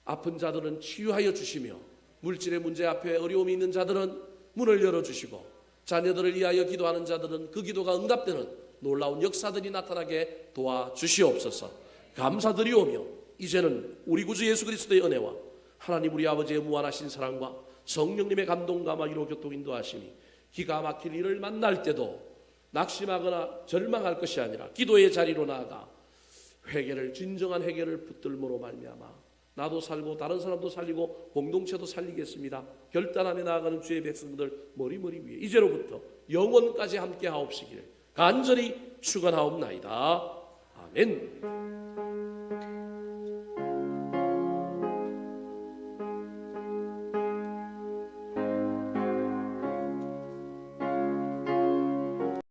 Speaker 1: 아픈 자들은 치유하여 주시며 물질의 문제 앞에 어려움이 있는 자들은 문을 열어주시고 자녀들을 위하여 기도하는 자들은 그 기도가 응답되는 놀라운 역사들이 나타나게 도와주시옵소서. 감사드리오며 이제는 우리 구주 예수 그리스도의 은혜와 하나님 우리 아버지의 무한하신 사랑과 성령님의 감동과 마기로 교통 인도하심이 기가 막힐 일을 만날 때도 낙심하거나 절망할 것이 아니라 기도의 자리로 나아가 회개를 진정한 회개를 붙들므로 말미암아 나도 살고 다른 사람도 살리고 공동체도 살리겠습니다. 결단하며 나아가는 주의 백성들 머리머리 위에 이제로부터 영원까지 함께 하옵시기를 간절히 축원하옵나이다. 아멘.